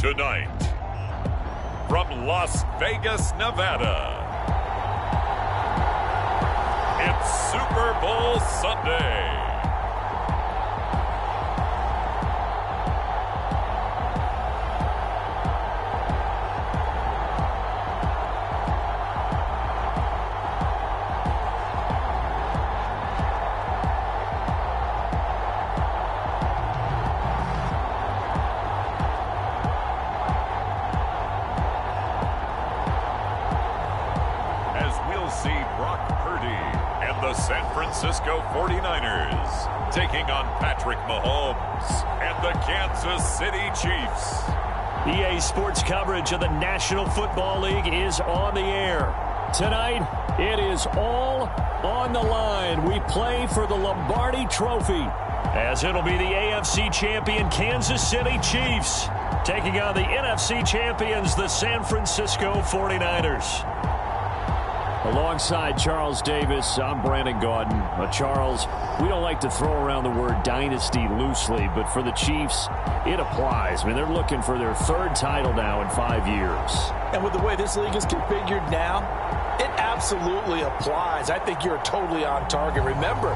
Tonight, from Las Vegas, Nevada, it's Super Bowl Sunday. San Francisco 49ers taking on Patrick Mahomes and the Kansas City Chiefs. EA Sports coverage of the National Football League is on the air. Tonight, it is all on the line. We play for the Lombardi Trophy, as it'll be the AFC champion Kansas City Chiefs taking on the NFC champions, the San Francisco 49ers. Alongside Charles Davis, I'm Brandon Gaudin. Charles, we don't like to throw around the word dynasty loosely, but for the Chiefs, it applies. I mean, they're looking for their third title now in 5 years. And with the way this league is configured now, it absolutely applies. I think you're totally on target. Remember,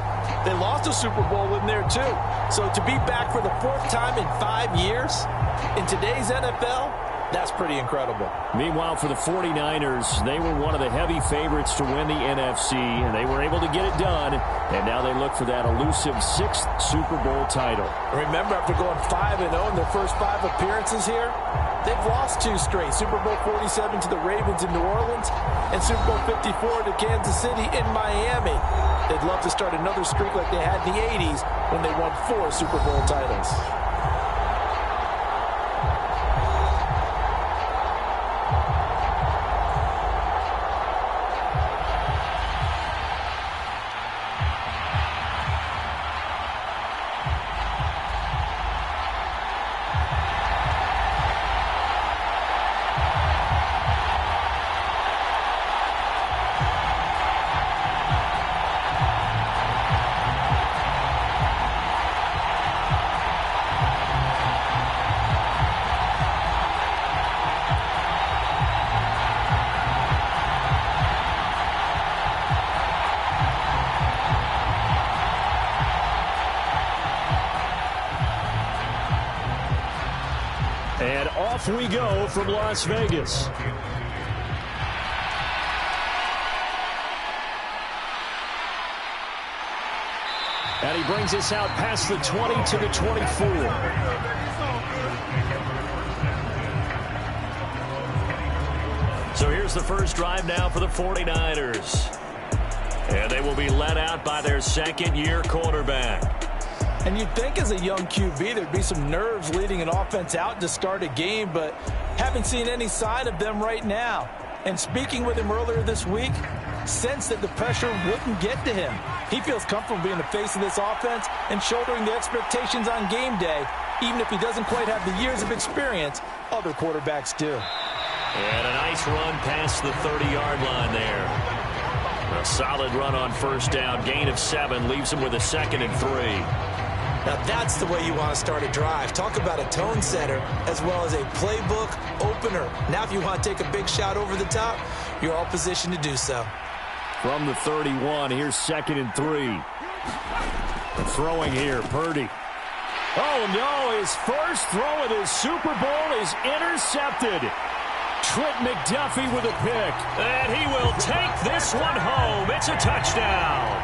they lost a Super Bowl in there too. So to be back for the fourth time in 5 years in today's NFL, that's pretty incredible. Meanwhile, for the 49ers, they were one of the heavy favorites to win the NFC, and they were able to get it done, and now they look for that elusive sixth Super Bowl title. Remember, after going 5-0 in their first 5 appearances here, they've lost 2 straight. Super Bowl 47 to the Ravens in New Orleans, and Super Bowl 54 to Kansas City in Miami. They'd love to start another streak like they had in the 80s when they won 4 Super Bowl titles. And off we go from Las Vegas. And he brings us out past the 20 to the 24. So here's the first drive now for the 49ers. And they will be led out by their second-year quarterback. And you'd think as a young QB there'd be some nerves leading an offense out to start a game, but haven't seen any sign of them right now. And speaking with him earlier this week, sensed that the pressure wouldn't get to him. He feels comfortable being the face of this offense and shouldering the expectations on game day, even if he doesn't quite have the years of experience other quarterbacks do. And a nice run past the 30-yard line there. A solid run on first down. Gain of 7 leaves him with a 2nd and 3. Now that's the way you want to start a drive. Talk about a tone setter as well as a playbook opener. Now if you want to take a big shot over the top, you're all positioned to do so. From the 31, here's 2nd and 3. Throwing here, Purdy. Oh, no, his first throw of the Super Bowl is intercepted. Trent McDuffie with a pick. And he will take this one home. It's a touchdown.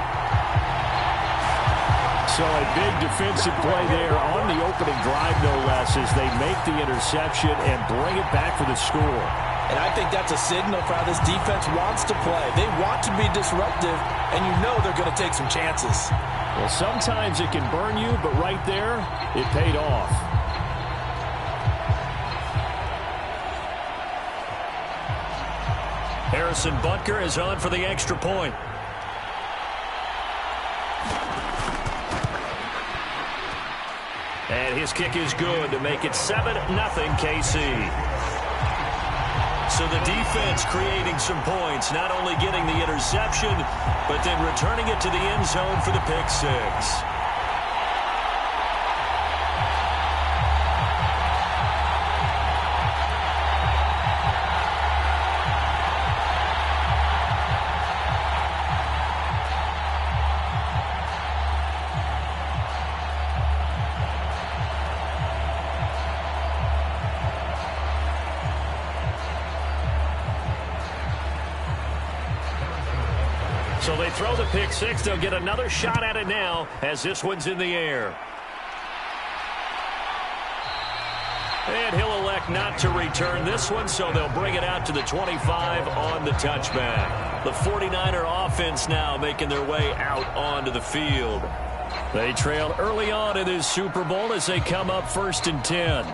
So a big defensive play there on the opening drive, no less, as they make the interception and bring it back for the score. And I think that's a signal for how this defense wants to play. They want to be disruptive, and you know they're going to take some chances. Well, sometimes it can burn you, but right there, it paid off. Harrison Butker is on for the extra point. And his kick is good to make it 7-0 KC. So the defense creating some points, not only getting the interception, but then returning it to the end zone for the pick 6. So they throw the pick six. They'll get another shot at it now as this one's in the air. And he'll elect not to return this one, so they'll bring it out to the 25 on the touchback. The 49er offense now making their way out onto the field. They trailed early on in this Super Bowl as they come up 1st and 10.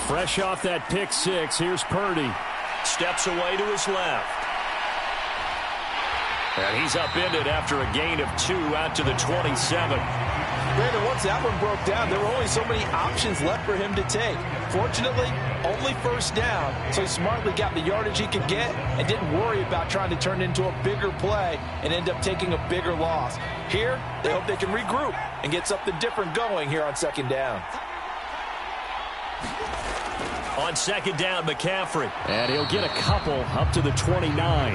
Fresh off that pick six, here's Purdy. Steps away to his left. And he's upended after a gain of 2 out to the 27. Brandon, once that one broke down, there were only so many options left for him to take. Fortunately, only first down, so he smartly got the yardage he could get and didn't worry about trying to turn it into a bigger play and end up taking a bigger loss. Here, they hope they can regroup and get something different going here on 2nd down. On 2nd down, McCaffrey. And he'll get a couple up to the 29.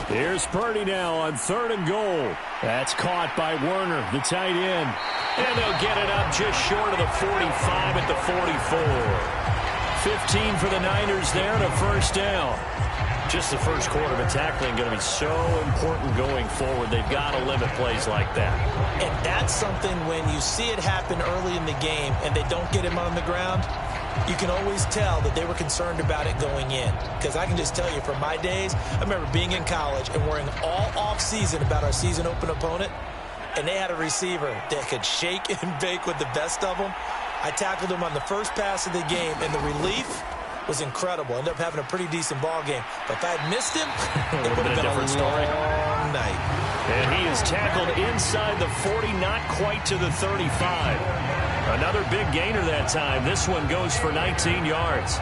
Here's Purdy now on 3rd and goal. That's caught by Werner, the tight end. And they'll get it up just short of the 45 at the 44. 15 for the Niners there and a 1st down. Just the first quarter of tackling going to be so important going forward. They've got to limit plays like that. And that's something when you see it happen early in the game and they don't get him on the ground, you can always tell that they were concerned about it going in. Because I can just tell you from my days, I remember being in college and worrying all off-season about our season open opponent, and they had a receiver that could shake and bake with the best of them. I tackled him on the first pass of the game, and the relief was incredible. Ended up having a pretty decent ball game. But if I had missed him, it would have been a long night. And he is tackled inside the 40, not quite to the 35. Another big gainer that time. This one goes for 19 yards.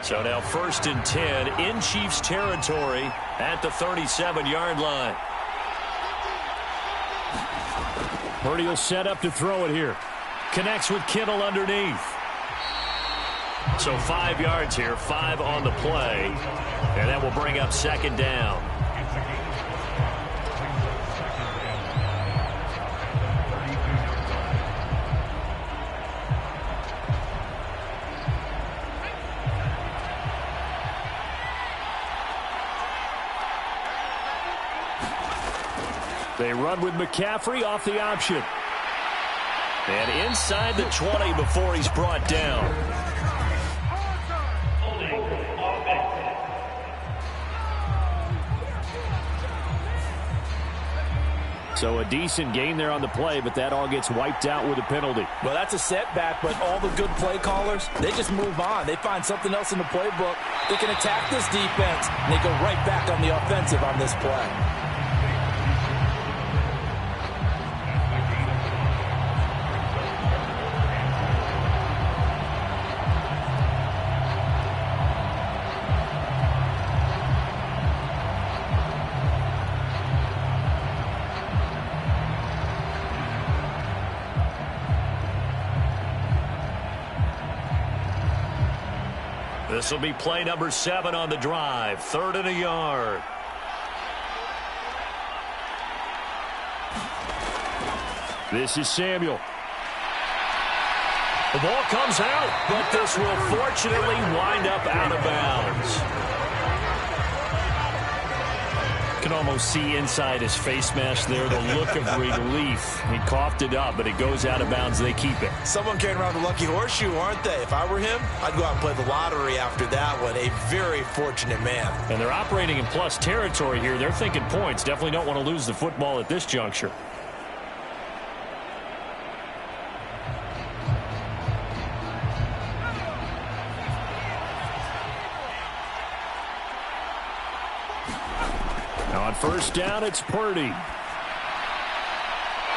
So now 1st and 10 in Chiefs territory at the 37-yard line. Purdy will set up to throw it here. Connects with Kittle underneath. So 5 yards here, 5 on the play. And that will bring up 2nd down. They run with McCaffrey off the option. And inside the 20 before he's brought down. So a decent gain there on the play, but that all gets wiped out with a penalty. Well, that's a setback, but all the good play callers, they just move on. They find something else in the playbook. They can attack this defense, and they go right back on the offensive on this play. This will be play number 7 on the drive. 3rd and a yard. This is Samuel. The ball comes out, but this will fortunately wind up out of bounds. You can almost see inside his face mask there the look of relief. He coughed it up, but it goes out of bounds. They keep it. Someone carrying around a lucky horseshoe, aren't they? If I were him, I'd go out and play the lottery after that one. A very fortunate man. And they're operating in plus territory here. They're thinking points. Definitely don't want to lose the football at this juncture. first down, it's Purdy.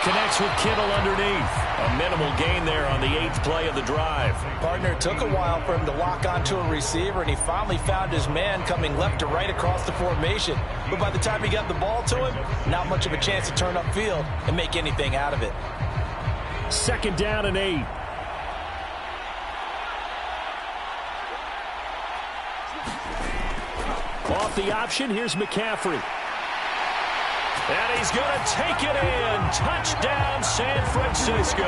Connects with Kittle underneath. A minimal gain there on the 8th play of the drive. Partner, it took a while for him to lock onto a receiver, and he finally found his man coming left to right across the formation. But by the time he got the ball to him, not much of a chance to turn upfield and make anything out of it. 2nd down and 8. Off the option, here's McCaffrey. And he's going to take it in. Touchdown, San Francisco.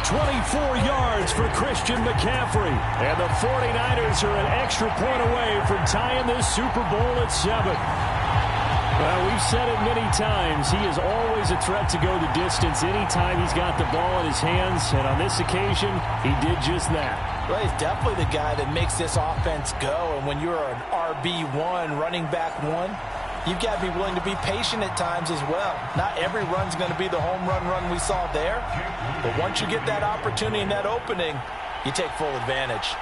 24 yards for Christian McCaffrey. And the 49ers are an extra point away from tying this Super Bowl at 7. Well, we've said it many times. He is always a threat to go the distance anytime he's got the ball in his hands. And on this occasion, he did just that. Well, he's definitely the guy that makes this offense go. And when you're an RB1, running back 1, you've got to be willing to be patient at times as well. Not every run's going to be the home run we saw there. But once you get that opportunity and that opening, you take full advantage.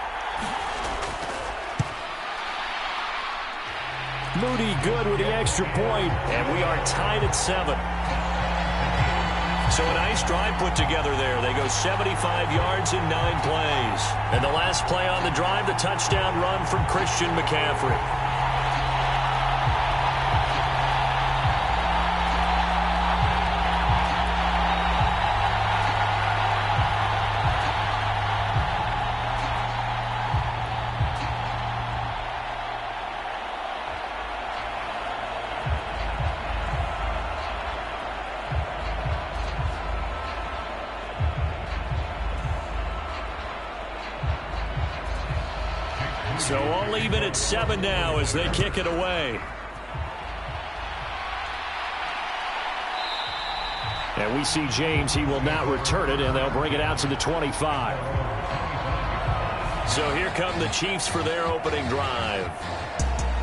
Moody good with the extra point, and we are tied at 7. So a nice drive put together there. They go 75 yards in 9 plays. And the last play on the drive, the touchdown run from Christian McCaffrey. So all even at 7 now as they kick it away. And we see James. He will not return it, and they'll bring it out to the 25. So here come the Chiefs for their opening drive.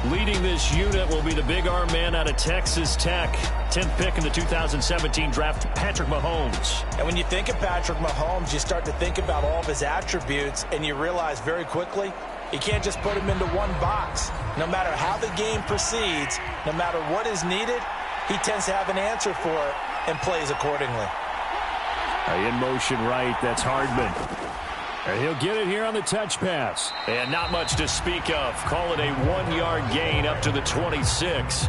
Leading this unit will be the big arm man out of Texas Tech. 10th pick in the 2017 draft, Patrick Mahomes. And when you think of Patrick Mahomes, you start to think about all of his attributes, and you realize very quickly, you can't just put him into one box. No matter how the game proceeds, no matter what is needed, he tends to have an answer for it and plays accordingly. In motion right, that's Hardman. And he'll get it here on the touch pass. And not much to speak of. Call it a 1-yard gain up to the 26.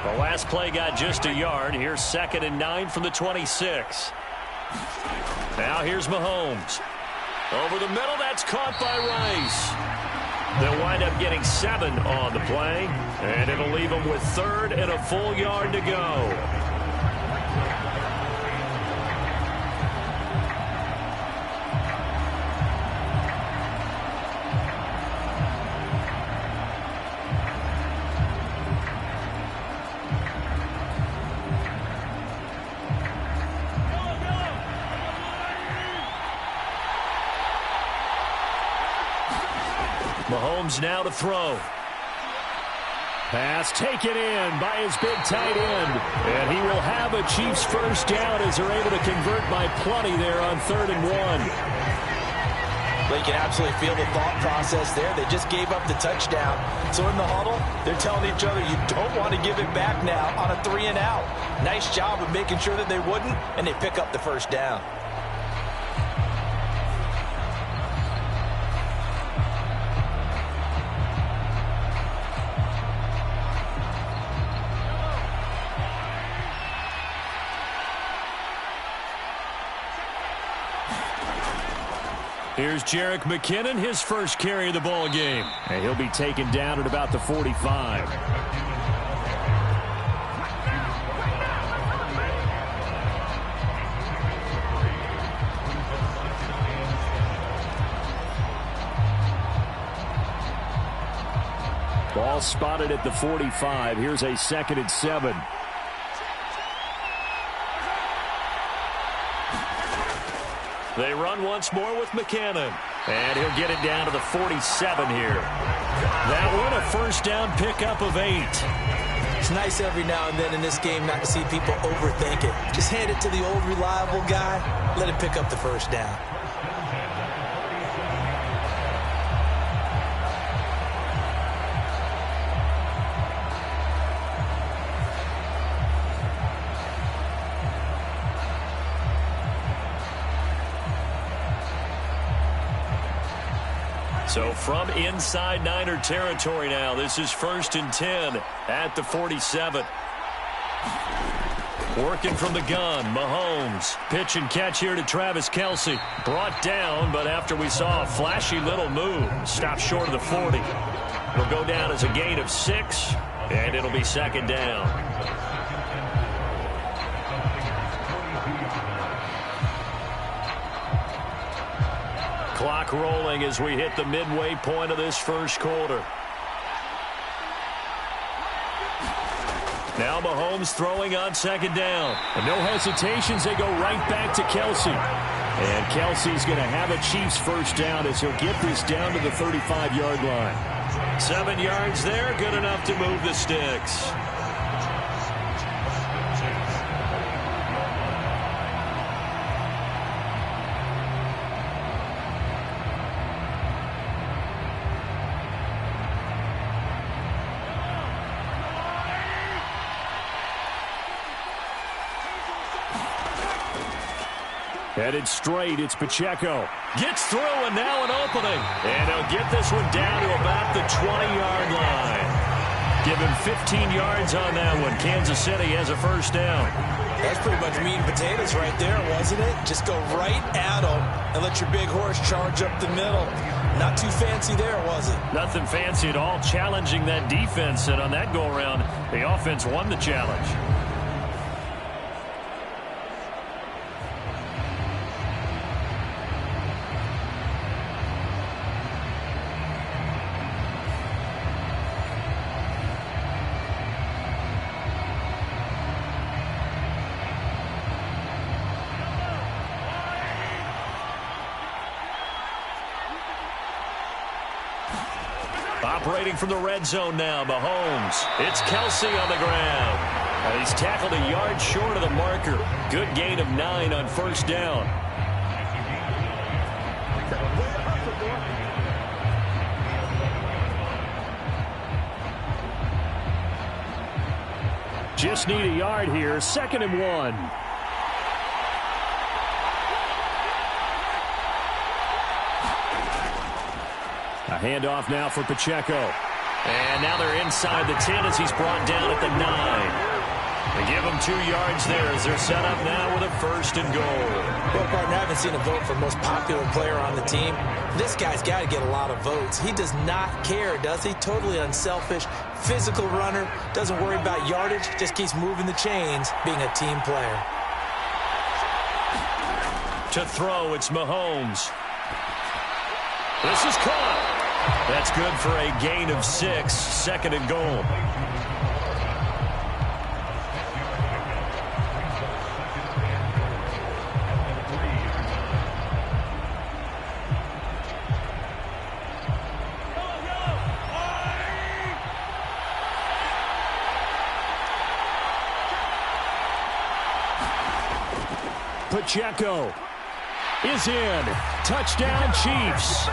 The last play got just a yard. Here's 2nd and 9 from the 26. Now here's Mahomes. Over the middle, that's caught by Rice. They'll wind up getting 7 on the play, and it'll leave them with 3rd and a full yard to go. Mahomes now to throw. Pass taken in by his big tight end. And he will have a Chiefs first down as they're able to convert by plenty there on 3rd and 1. Well, you can absolutely feel the thought process there. They just gave up the touchdown. So in the huddle, they're telling each other, you don't want to give it back now on a 3 and out. Nice job of making sure that they wouldn't, and they pick up the first down. Here's Jerick McKinnon, his first carry of the ball game. And he'll be taken down at about the 45. Ball spotted at the 45. Here's a 2nd and 7. They run once more with McKinnon. And he'll get it down to the 47 here. That one, a first down pickup of 8. It's nice every now and then in this game not to see people overthink it. Just hand it to the old reliable guy. Let him pick up the first down. So from inside Niner territory now, this is 1st and 10 at the 47. Working from the gun, Mahomes. Pitch and catch here to Travis Kelce. Brought down, but after we saw a flashy little move, stopped short of the 40. It'll go down as a gain of 6, and it'll be 2nd down. Clock rolling as we hit the midway point of this first quarter. Now Mahomes throwing on 2nd down. And no hesitations, they go right back to Kelce. And Kelce's going to have a Chiefs first down as he'll get this down to the 35-yard line. 7 yards there, good enough to move the sticks. Headed straight, it's Pacheco. Gets through, and now an opening. And he'll get this one down to about the 20-yard line. Give him 15 yards on that one. Kansas City has a first down. That's pretty much meat and potatoes right there, wasn't it? Just go right at them and let your big horse charge up the middle. Not too fancy there, was it? Nothing fancy at all, challenging that defense. And on that go-around, the offense won the challenge. Operating from the red zone now, Mahomes. It's Kelce on the ground. And he's tackled a yard short of the marker. Good gain of 9 on first down. Just need a yard here. 2nd and 1. A handoff now for Pacheco. And now they're inside the 10 as he's brought down at the 9. They give him 2 yards there as they're set up now with a 1st and goal. Well, partner, I haven't seen a vote for most popular player on the team. This guy's got to get a lot of votes. He does not care, does he? Totally unselfish, physical runner, doesn't worry about yardage, just keeps moving the chains, being a team player. To throw, it's Mahomes. This is caught. That's good for a gain of 6, 2nd and goal. Pacheco is in. Touchdown, Chiefs.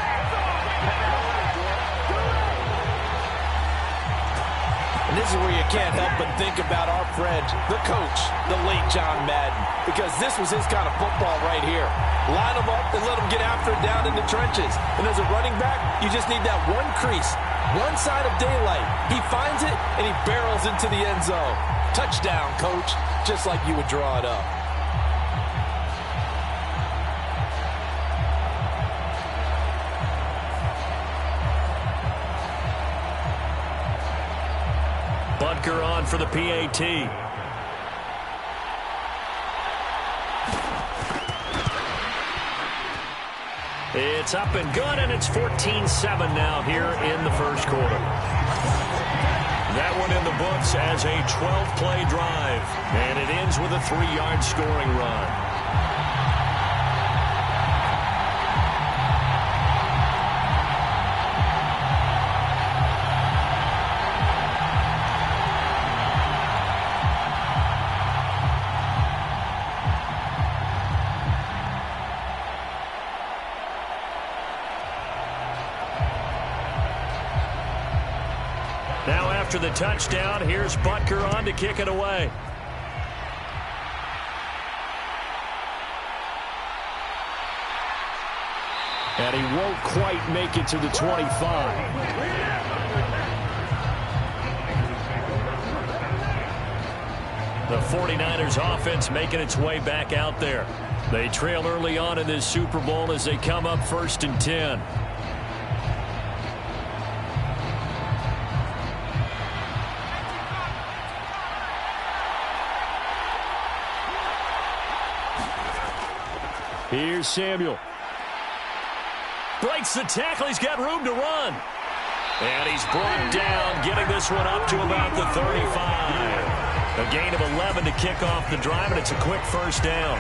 And this is where you can't help but think about our friend, the coach, the late John Madden, because this was his kind of football right here. Line them up and let them get after it down in the trenches. And as a running back, you just need that one crease, one side of daylight. He finds it, and he barrels into the end zone. Touchdown, coach, just like you would draw it up. Butker on for the PAT. It's up and good, and it's 14-7 now here in the first quarter. That one in the books as a 12-play drive, and it ends with a 3-yard scoring run. after the touchdown. Here's Butker on to kick it away. And he won't quite make it to the 25. The 49ers offense making its way back out there. They trail early on in this Super Bowl as they come up 1st and 10. Here's Samuel. Breaks the tackle. He's got room to run. And he's brought down, getting this one up to about the 35. A gain of 11 to kick off the drive, and it's a quick first down.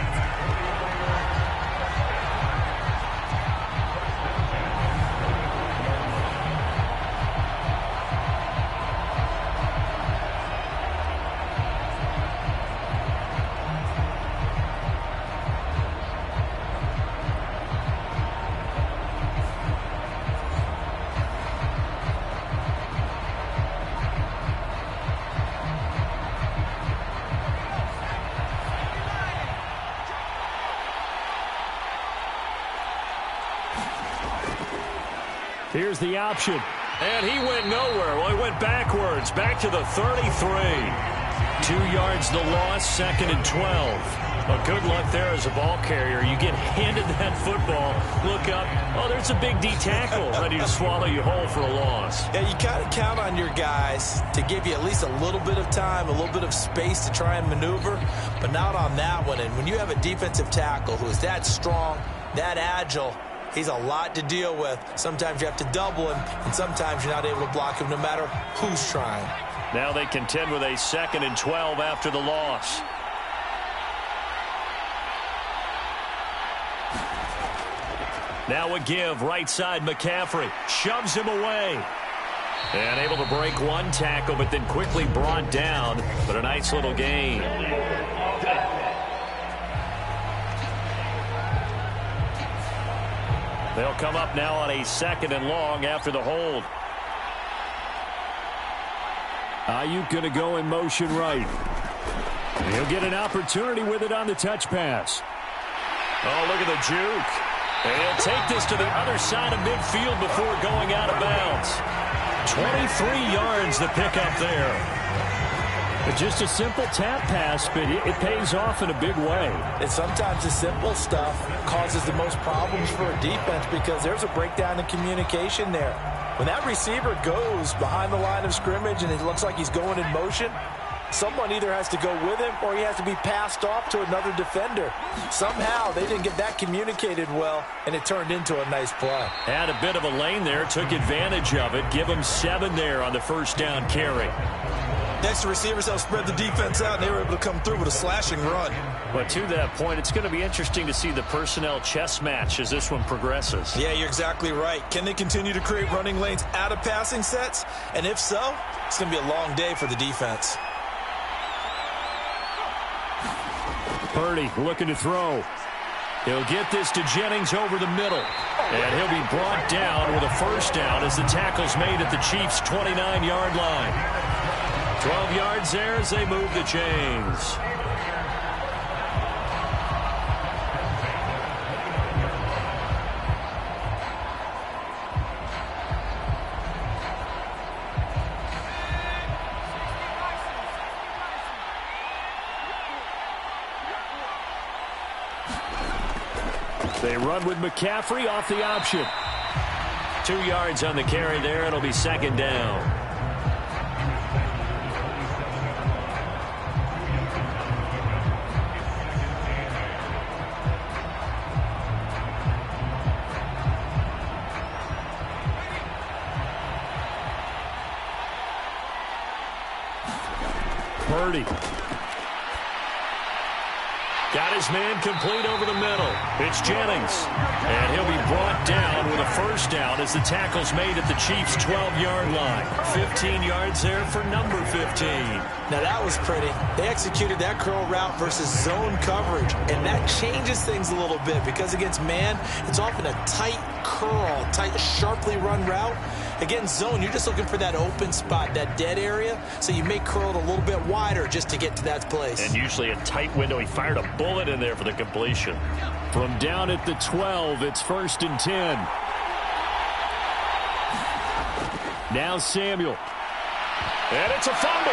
Here's the option. And he went nowhere. Well, he went backwards. Back to the 33. 2 yards the loss, 2nd and 12. Well, good luck there as a ball carrier. You get handed that football, look up, oh, there's a big D tackle ready to swallow you whole for a loss. Yeah, you kind of count on your guys to give you at least a little bit of time, a little bit of space to try and maneuver, but not on that one. And when you have a defensive tackle who is that strong, that agile, he's a lot to deal with. Sometimes you have to double him, and sometimes you're not able to block him no matter who's trying. Now they contend with a 2nd and 12 after the loss. Now a give, right side McCaffrey. Shoves him away. And able to break one tackle, but then quickly brought down. But a nice little gain. They'll come up now on a 2nd and long after the hold. Ayuk going to go in motion right. He'll get an opportunity with it on the touch pass. Oh, look at the juke. And he'll take this to the other side of midfield before going out of bounds. 23 yards the pickup there. Just a simple tap pass, but it pays off in a big way. And sometimes the simple stuff causes the most problems for a defense because there's a breakdown in communication there. When that receiver goes behind the line of scrimmage and it looks like he's going in motion, someone either has to go with him or he has to be passed off to another defender. Somehow they didn't get that communicated well, and it turned into a nice play. Had a bit of a lane there, took advantage of it. Give him 7 there on the first down carry. Next, the receivers helped spread the defense out, and they were able to come through with a slashing run. But to that point, it's going to be interesting to see the personnel chess match as this one progresses. Yeah, you're exactly right. Can they continue to create running lanes out of passing sets? And if so, it's going to be a long day for the defense. Purdy looking to throw. He'll get this to Jennings over the middle. And he'll be brought down with a first down as the tackle's made at the Chiefs' 29-yard line. 12 yards there as they move the chains. They run with McCaffrey off the option. 2 yards on the carry there. It'll be 2nd down. Purdy. Got his man complete over the middle. It's Jennings, and he'll be brought down with a first down as the tackle's made at the Chiefs' 12-yard line. 15 yards there for number 15. Now that was pretty. They executed that curl route versus zone coverage, and that changes things a little bit because against man, it's often a tight curl, tight, sharply run route. Against zone, you're just looking for that open spot, that dead area, so you may curl it a little bit wider just to get to that place. And usually a tight window. He fired a bullet in there for the completion. From down at the 12, it's 1st and 10. Now Samuel. And it's a fumble.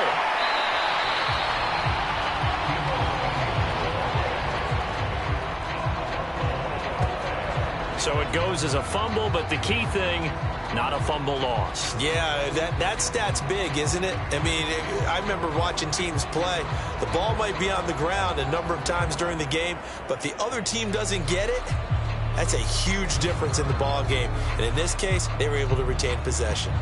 So it goes as a fumble, but the key thing, not a fumble loss. Yeah, that stat's big, isn't it? I mean, I remember watching teams play. The ball might be on the ground a number of times during the game, but if the other team doesn't get it, that's a huge difference in the ball game. And in this case, they were able to retain possession.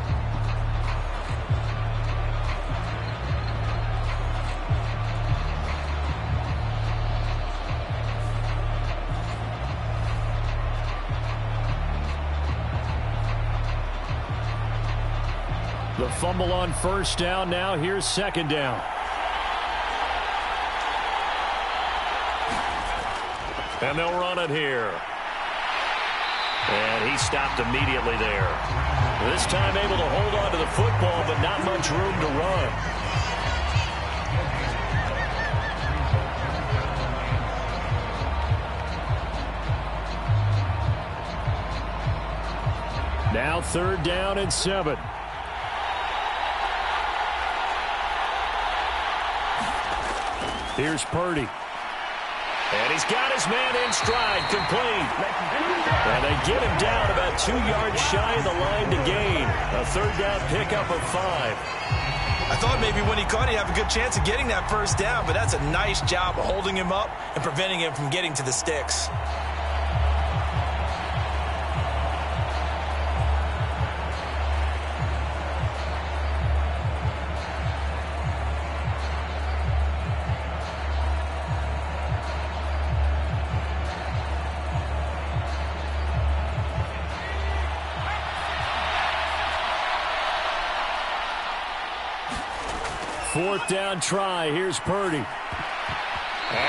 The fumble on first down. Now here's second down. And they'll run it here. And he stopped immediately there. This time able to hold on to the football, but not much room to run. Now 3rd down and 7. Here's Purdy. And he's got his man in stride, complete. And they get him down about 2 yards shy of the line to gain. A 3rd down pickup of 5. I thought maybe when he caught it, he'd have a good chance of getting that first down, but that's a nice job of holding him up and preventing him from getting to the sticks. Fourth down try. Here's Purdy. And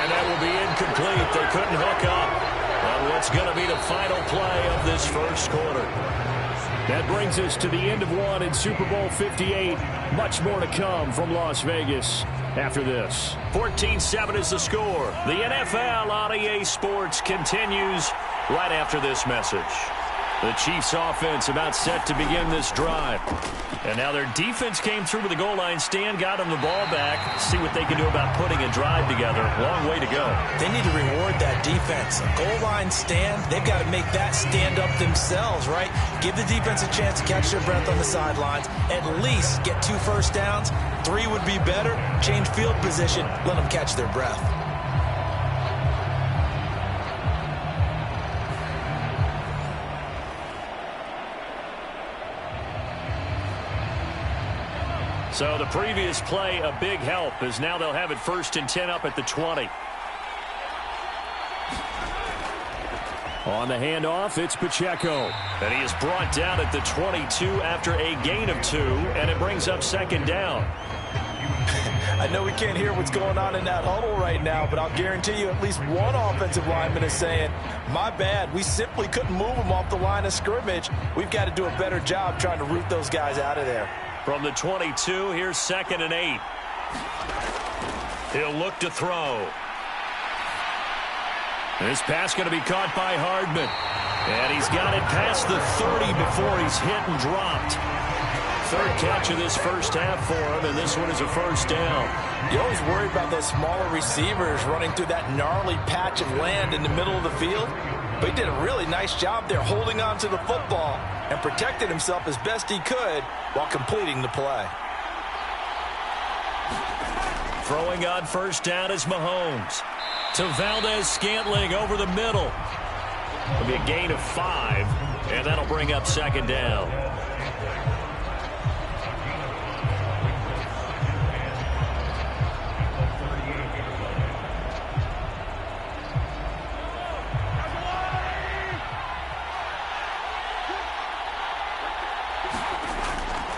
that will be incomplete. They couldn't hook up on what's going to be the final play of this first quarter. That brings us to the end of one in Super Bowl 58. Much more to come from Las Vegas after this. 14-7 is the score. The NFL on EA Sports continues right after this message. The Chiefs offense about set to begin this drive. And now their defense came through with the goal line stand, got them the ball back. See what they can do about putting a drive together. Long way to go. They need to reward that defense. A goal line stand, they've got to make that stand up themselves, right? Give the defense a chance to catch their breath on the sidelines. At least get 2 first downs. 3 would be better. Change field position. Let them catch their breath. So the previous play, a big help, as now they'll have it 1st and 10 up at the 20. On the handoff, it's Pacheco. And he is brought down at the 22 after a gain of 2, and it brings up 2nd down. I know we can't hear what's going on in that huddle right now, but I'll guarantee you at least one offensive lineman is saying, my bad, we simply couldn't move them off the line of scrimmage. We've got to do a better job trying to root those guys out of there. From the 22, here's 2nd and 8. He'll look to throw. This pass going to be caught by Hardman. And he's got it past the 30 before he's hit and dropped. 3rd catch of this first half for him, and this one is a 1st down. You always worry about those smaller receivers running through that gnarly patch of land in the middle of the field. But he did a really nice job there holding on to the football and protected himself as best he could while completing the play. Throwing on 1st down is Mahomes. To Valdez-Scantling over the middle. It'll be a gain of 5, and that'll bring up 2nd down.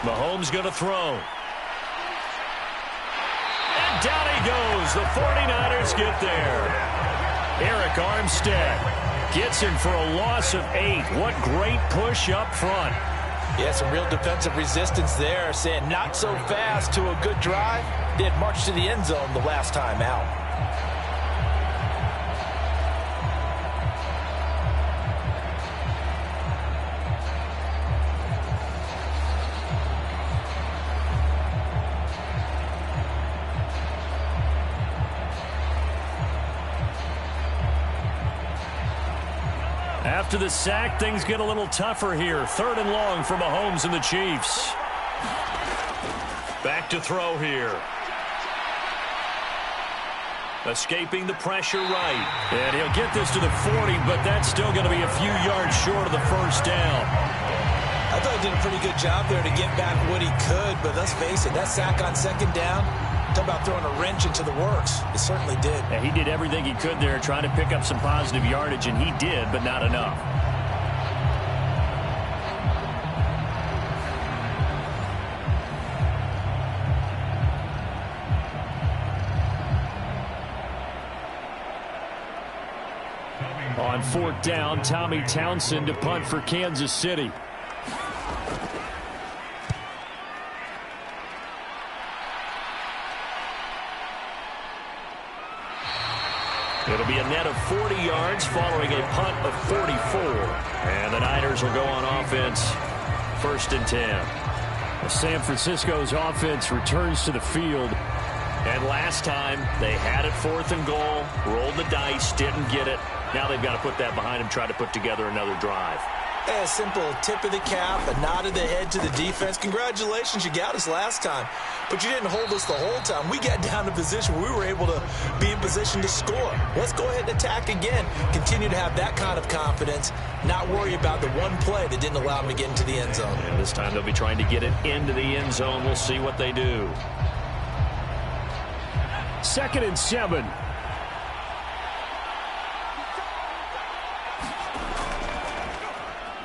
Mahomes going to throw. And down he goes. The 49ers get there. Eric Armstead gets him for a loss of 8. What great push up front. Yeah, some real defensive resistance there, saying not so fast to a good drive. They had marched to the end zone the last time out. After the sack, things get a little tougher here. 3rd and long for Mahomes and the Chiefs. Back to throw here. Escaping the pressure right. And he'll get this to the 40, but that's still going to be a few yards short of the first down. I thought he did a pretty good job there to get back what he could, but let's face it, that sack on 2nd down, talk about throwing a wrench into the works. It certainly did. Yeah, he did everything he could there trying to pick up some positive yardage, and he did, but not enough. On 4th down, Tommy Townsend to punt for Kansas City. It'll be a net of 40 yards following a punt of 44. And the Niners will go on offense, 1st and 10. San Francisco's offense returns to the field. And last time, they had it 4th and goal, rolled the dice, didn't get it. Now they've got to put that behind them, try to put together another drive. A simple tip of the cap, a nod of the head to the defense. Congratulations, you got us last time. But you didn't hold us the whole time. We got down to position where we were able to be in position to score. Let's go ahead and attack again. Continue to have that kind of confidence. Not worry about the one play that didn't allow them to get into the end zone. And this time they'll be trying to get it into the end zone. We'll see what they do. 2nd and 7.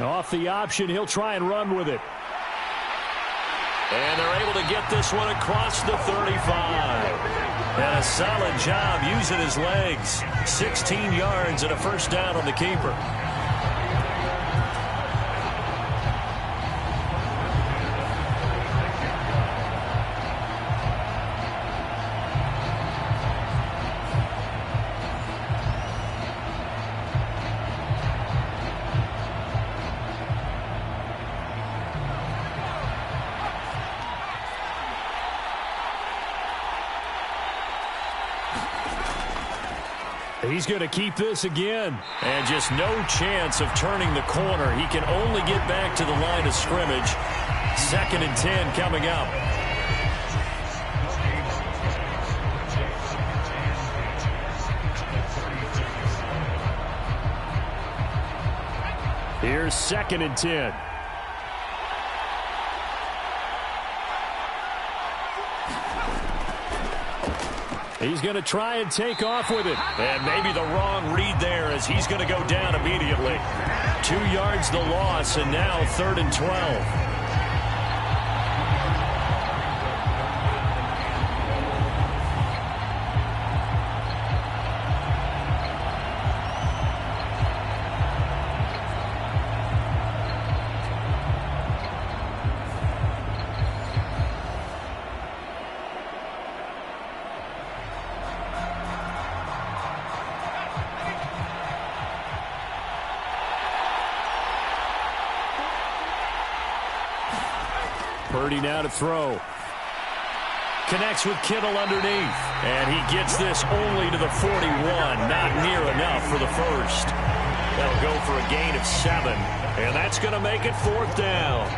Off the option, he'll try and run with it. And they're able to get this one across the 35. And a solid job using his legs. 16 yards and a 1st down on the keeper. He's going to keep this again. And just no chance of turning the corner. He can only get back to the line of scrimmage. 2nd and 10 coming up. Here's 2nd and 10. He's going to try and take off with it. And maybe the wrong read there as he's going to go down immediately. 2 yards the loss, and now 3rd and 12. Purdy now to throw. Connects with Kittle underneath. And he gets this only to the 41. Not near enough for the first. That'll go for a gain of 7. And that's going to make it 4th down.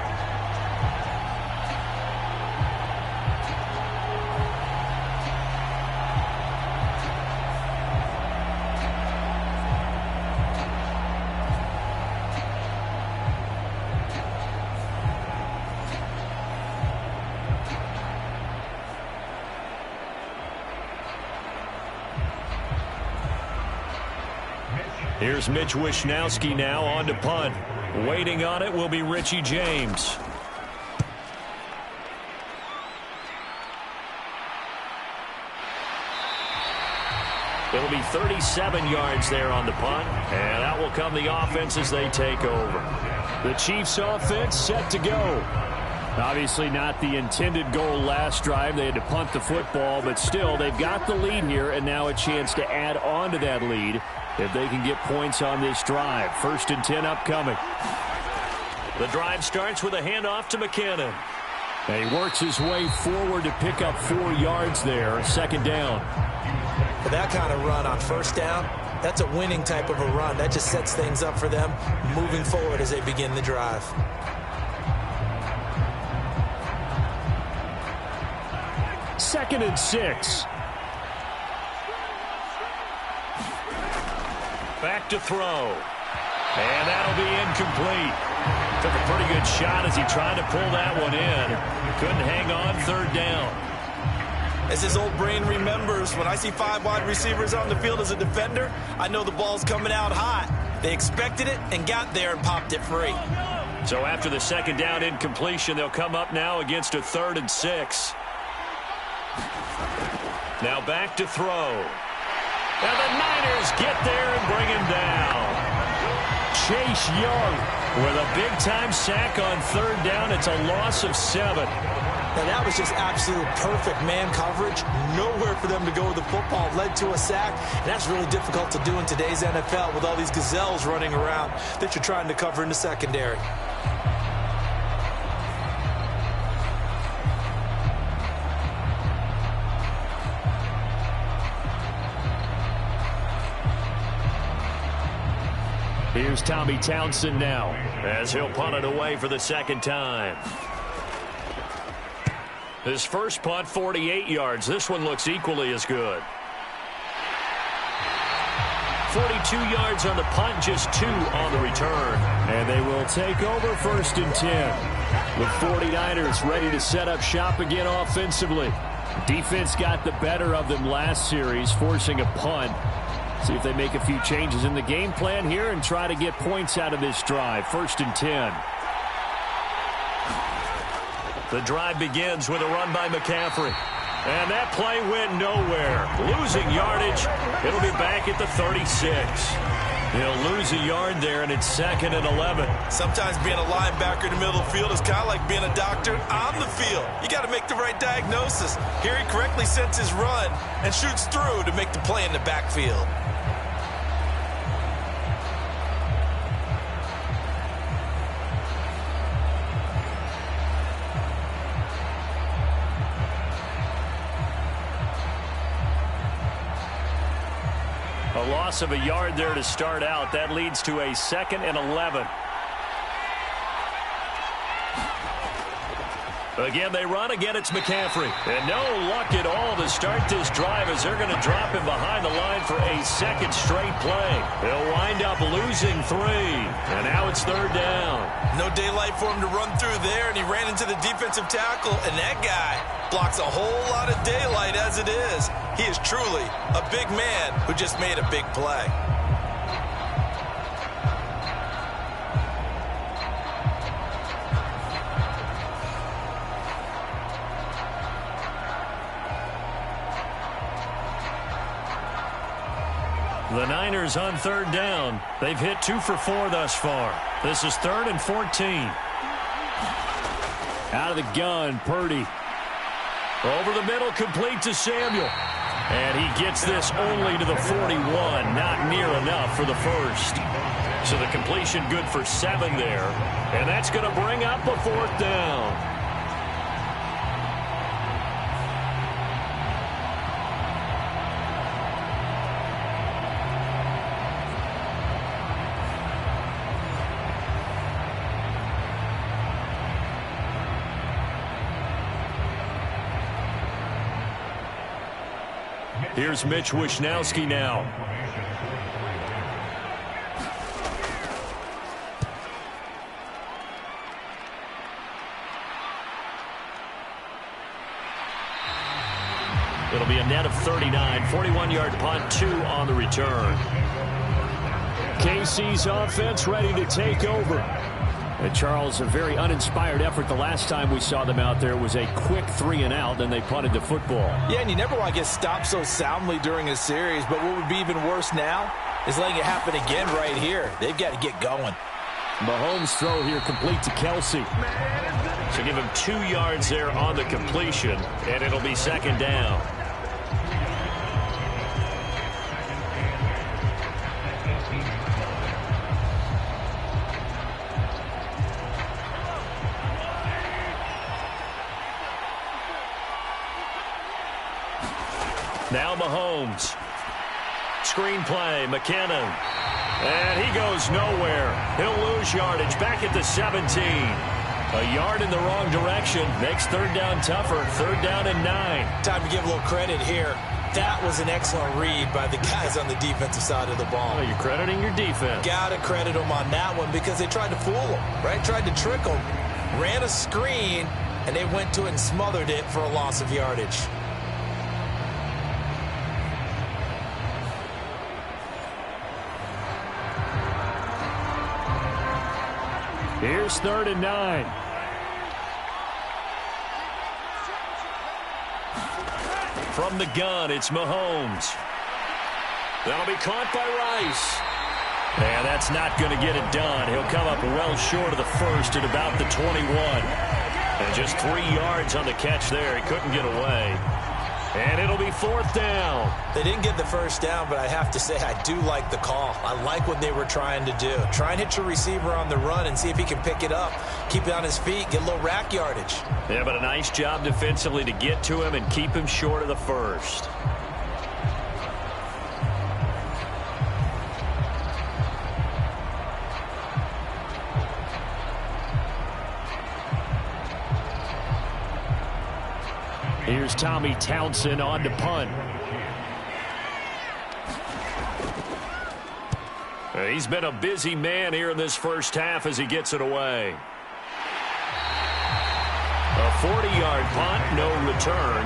Here's Mitch Wishnowsky now on to punt. Waiting on it will be Richie James. It'll be 37 yards there on the punt, and that will come the offense as they take over. The Chiefs offense set to go. Obviously not the intended goal last drive. They had to punt the football, but still they've got the lead here, and now a chance to add on to that lead if they can get points on this drive. 1st and 10 upcoming. The drive starts with a handoff to McKinnon. And he works his way forward to pick up 4 yards there. 2nd down. For that kind of run on 1st down, that's a winning type of a run. That just sets things up for them moving forward as they begin the drive. 2nd and 6. Back to throw. And that'll be incomplete. Took a pretty good shot as he tried to pull that one in. Couldn't hang on 3rd down. As his old brain remembers, when I see 5 wide receivers on the field as a defender, I know the ball's coming out hot. They expected it and got there and popped it free. So after the 2nd down incompletion, they'll come up now against a 3rd and 6. Now back to throw. And the Niners get there and bring him down. Chase Young with a big-time sack on 3rd down. It's a loss of 7. Now that was just absolute perfect man coverage. Nowhere for them to go with the football. Led to a sack. And that's really difficult to do in today's NFL with all these gazelles running around that you're trying to cover in the secondary. Here's Tommy Townsend now as he'll punt it away for the 2nd time. His first punt, 48 yards. This one looks equally as good. 42 yards on the punt, just 2 on the return. And they will take over 1st and 10. The 49ers ready to set up shop again offensively. Defense got the better of them last series, forcing a punt. See if they make a few changes in the game plan here and try to get points out of this drive. 1st and 10. The drive begins with a run by McCaffrey. And that play went nowhere. Losing yardage. It'll be back at the 36. He'll lose a yard there, and it's 2nd and 11. Sometimes being a linebacker in the middle of the field is kind of like being a doctor on the field. You got to make the right diagnosis. Here he correctly sets his run and shoots through to make the play in the backfield. A loss of a yard there to start out. That leads to a 2nd and 11. Again, they run. Again, it's McCaffrey. And no luck at all to start this drive as they're going to drop him behind the line for a 2nd straight play. They'll wind up losing 3. And now it's 3rd down. No daylight for him to run through there, and he ran into the defensive tackle, and that guy blocks a whole lot of daylight as it is. He is truly a big man who just made a big play. The Niners on 3rd down. They've hit 2 for 4 thus far. This is 3rd and 14. Out of the gun, Purdy. Over the middle, complete to Samuel. And he gets this only to the 41. Not near enough for the first. So the completion good for 7 there. And that's going to bring up a 4th down. Here's Mitch Wishnowsky now. It'll be a net of 39. 41-yard punt, 2 on the return. KC's offense ready to take over. Charles, a very uninspired effort the last time we saw them out there. It was a quick 3-and-out, then they punted the football. Yeah, and you never want to get stopped so soundly during a series, but what would be even worse now is letting it happen again right here. They've got to get going. Mahomes' throw here complete to Kelsey. So give him 2 yards there on the completion, and it'll be second down. Now Mahomes. Screen play, McKinnon. And he goes nowhere. He'll lose yardage back at the 17. A yard in the wrong direction. Makes third down tougher. 3rd down and 9. Time to give a little credit here. That was an excellent read by the guys on the defensive side of the ball. Oh, you're crediting your defense. Got to credit them on that one because they tried to fool them, right? Tried to trick them. Ran a screen, and they went to it and smothered it for a loss of yardage. Here's 3rd and 9. From the gun, it's Mahomes. That'll be caught by Rice. And that's not going to get it done. He'll come up well short of the first at about the 21. And just 3 yards on the catch there. He couldn't get away. And it'll be 4th down. They didn't get the first down, but I have to say I do like the call. I like what they were trying to do. Try and hit your receiver on the run and see if he can pick it up. Keep it on his feet, get a little rack yardage. Yeah, but a nice job defensively to get to him and keep him short of the first. Here's Tommy Townsend on to punt. He's been a busy man here in this first half as he gets it away. A 40-yard punt, no return.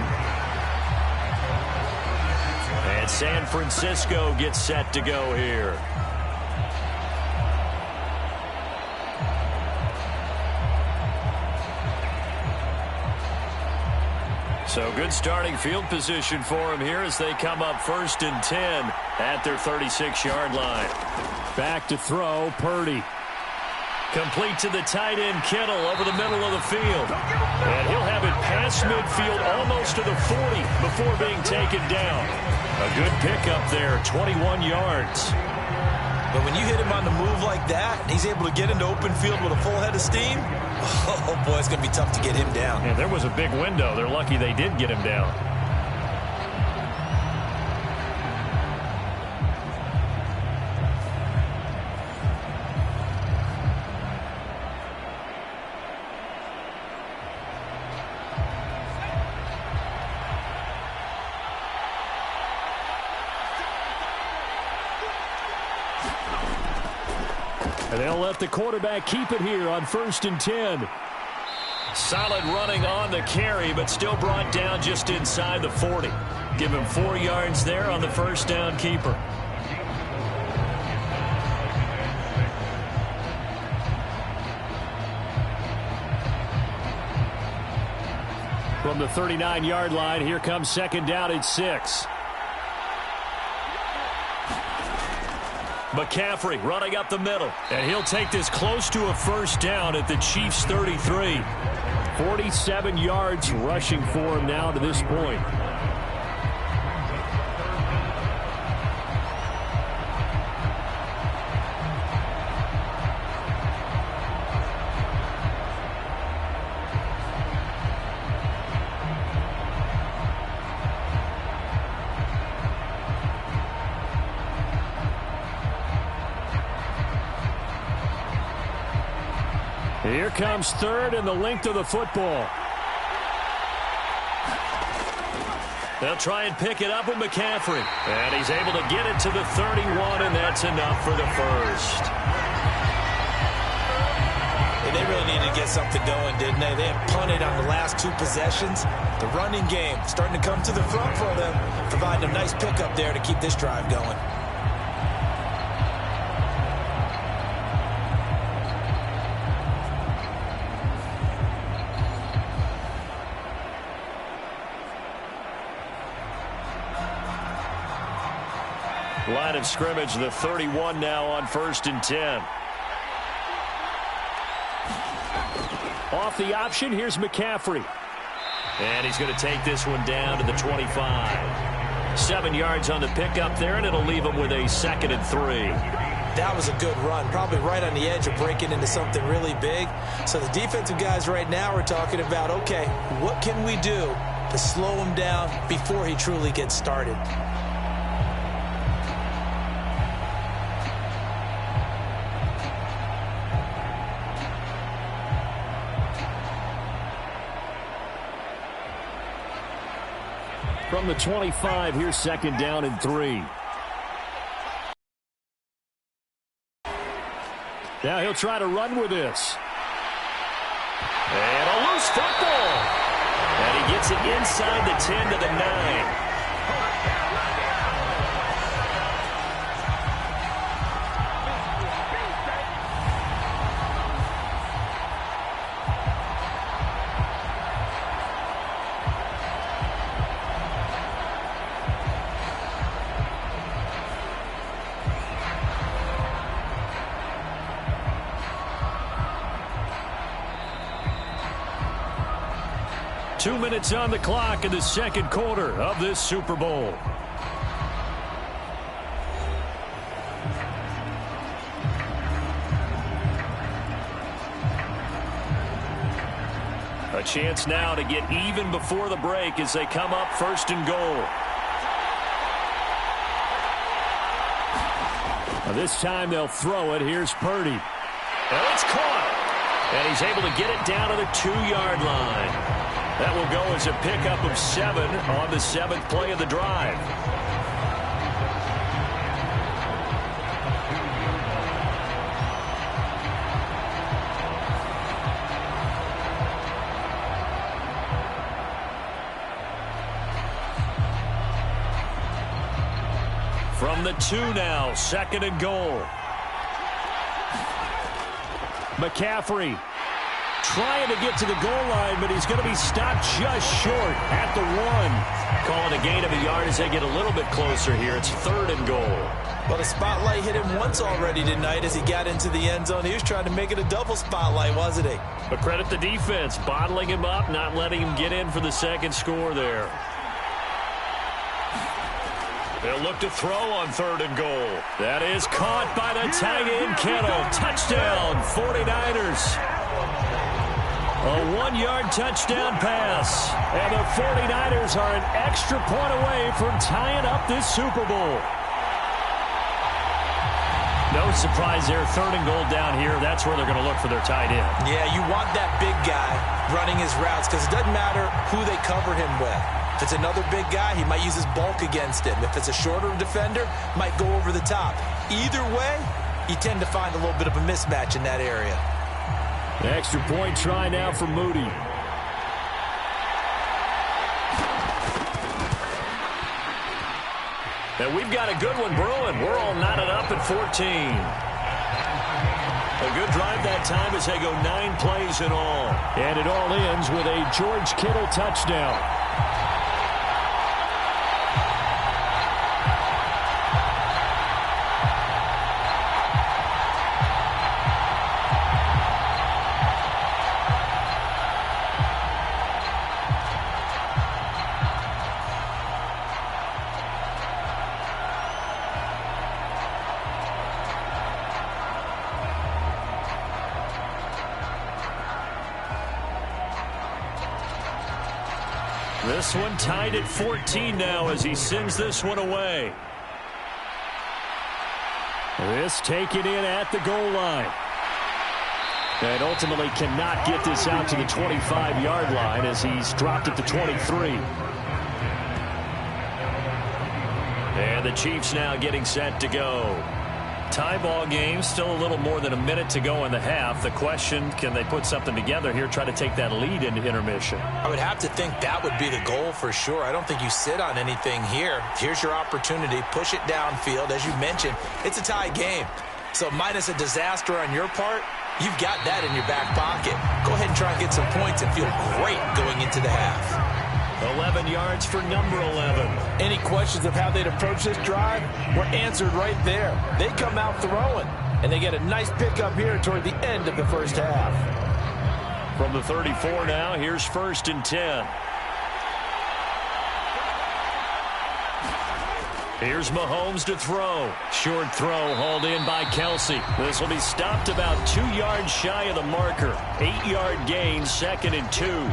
And San Francisco gets set to go here. So good starting field position for him here as they come up 1st and 10 at their 36-yard line. Back to throw, Purdy. Complete to the tight end, Kittle, over the middle of the field. And he'll have it past midfield almost to the 40 before being taken down. A good pickup there, 21 yards. But when you hit him on the move like that, and he's able to get into open field with a full head of steam, oh boy, it's going to be tough to get him down. And there was a big window. They're lucky they did get him down. And they'll let the quarterback keep it here on 1st and 10. Solid running on the carry, but still brought down just inside the 40. Give him 4 yards there on the first down keeper. From the 39-yard line, here comes 2nd down and 6. McCaffrey running up the middle. And he'll take this close to a first down at the Chiefs' 33. 47 yards rushing for him now to this point. Here comes 3rd and the length of the football. They'll try and pick it up with McCaffrey. And he's able to get it to the 31, and that's enough for the first. And they really needed to get something going, didn't they? They had punted on the last 2 possessions. The running game starting to come to the front for them, providing a nice pickup there to keep this drive going. Line of scrimmage, the 31 now on 1st and 10. Off the option, here's McCaffrey. And he's going to take this one down to the 25. 7 yards on the pickup there, and it'll leave him with a 2nd and 3. That was a good run, probably right on the edge of breaking into something really big. So the defensive guys right now are talking about, okay, what can we do to slow him down before he truly gets started? From the 25, here's 2nd down and 3. Now he'll try to run with this. And a loose football. And he gets it inside the 10 to the 9. Two minutes on the clock in the second quarter of this Super Bowl. A chance now to get even before the break as they come up 1st and goal. Now this time they'll throw it. Here's Purdy. And it's caught. And he's able to get it down to the 2-yard line. That will go as a pickup of 7 on the 7th play of the drive. From the 2 now, 2nd and goal. McCaffrey trying to get to the goal line, but he's going to be stopped just short at the 1. Calling a gain of a yard as they get a little bit closer here. It's 3rd and goal. Well, the spotlight hit him once already tonight as he got into the end zone. He was trying to make it a double spotlight, wasn't he? But credit the defense, bottling him up, not letting him get in for the 2nd score there. They'll look to throw on 3rd and goal. That is caught by the tight end, Kittle. Touchdown, 49ers. A 1-yard touchdown pass. And the 49ers are an extra point away from tying up this Super Bowl. No surprise there. 3rd and goal down here. That's where they're going to look for their tight end. Yeah, you want that big guy running his routes because it doesn't matter who they cover him with. If it's another big guy, he might use his bulk against him. If it's a shorter defender, might go over the top. Either way, you tend to find a little bit of a mismatch in that area. The extra point try now for Moody. And we've got a good one brewing. We're all knotted up at 14. A good drive that time as they go 9 plays in all. And it all ends with a George Kittle touchdown. This one tied at 14 now as he sends this one away. This taken in at the goal line. And ultimately cannot get this out to the 25-yard line as he's dropped at the 23. And the Chiefs now getting set to go. Tie ball game, still a little more than a minute to go in the half. The question, can they put something together here, try to take that lead into intermission? I would have to think that would be the goal for sure. I don't think you sit on anything here. Here's your opportunity. Push it downfield. As you mentioned, it's a tie game. So minus a disaster on your part, you've got that in your back pocket. Go ahead and try and get some points and feel great going into the half. 11 yards for number 11. Any questions of how they'd approach this drive were answered right there. They come out throwing, and they get a nice pickup here toward the end of the first half. From the 34 now, here's 1st and 10. Here's Mahomes to throw. Short throw hauled in by Kelsey. This will be stopped about 2 yards shy of the marker. 8-yard gain, 2nd and 2.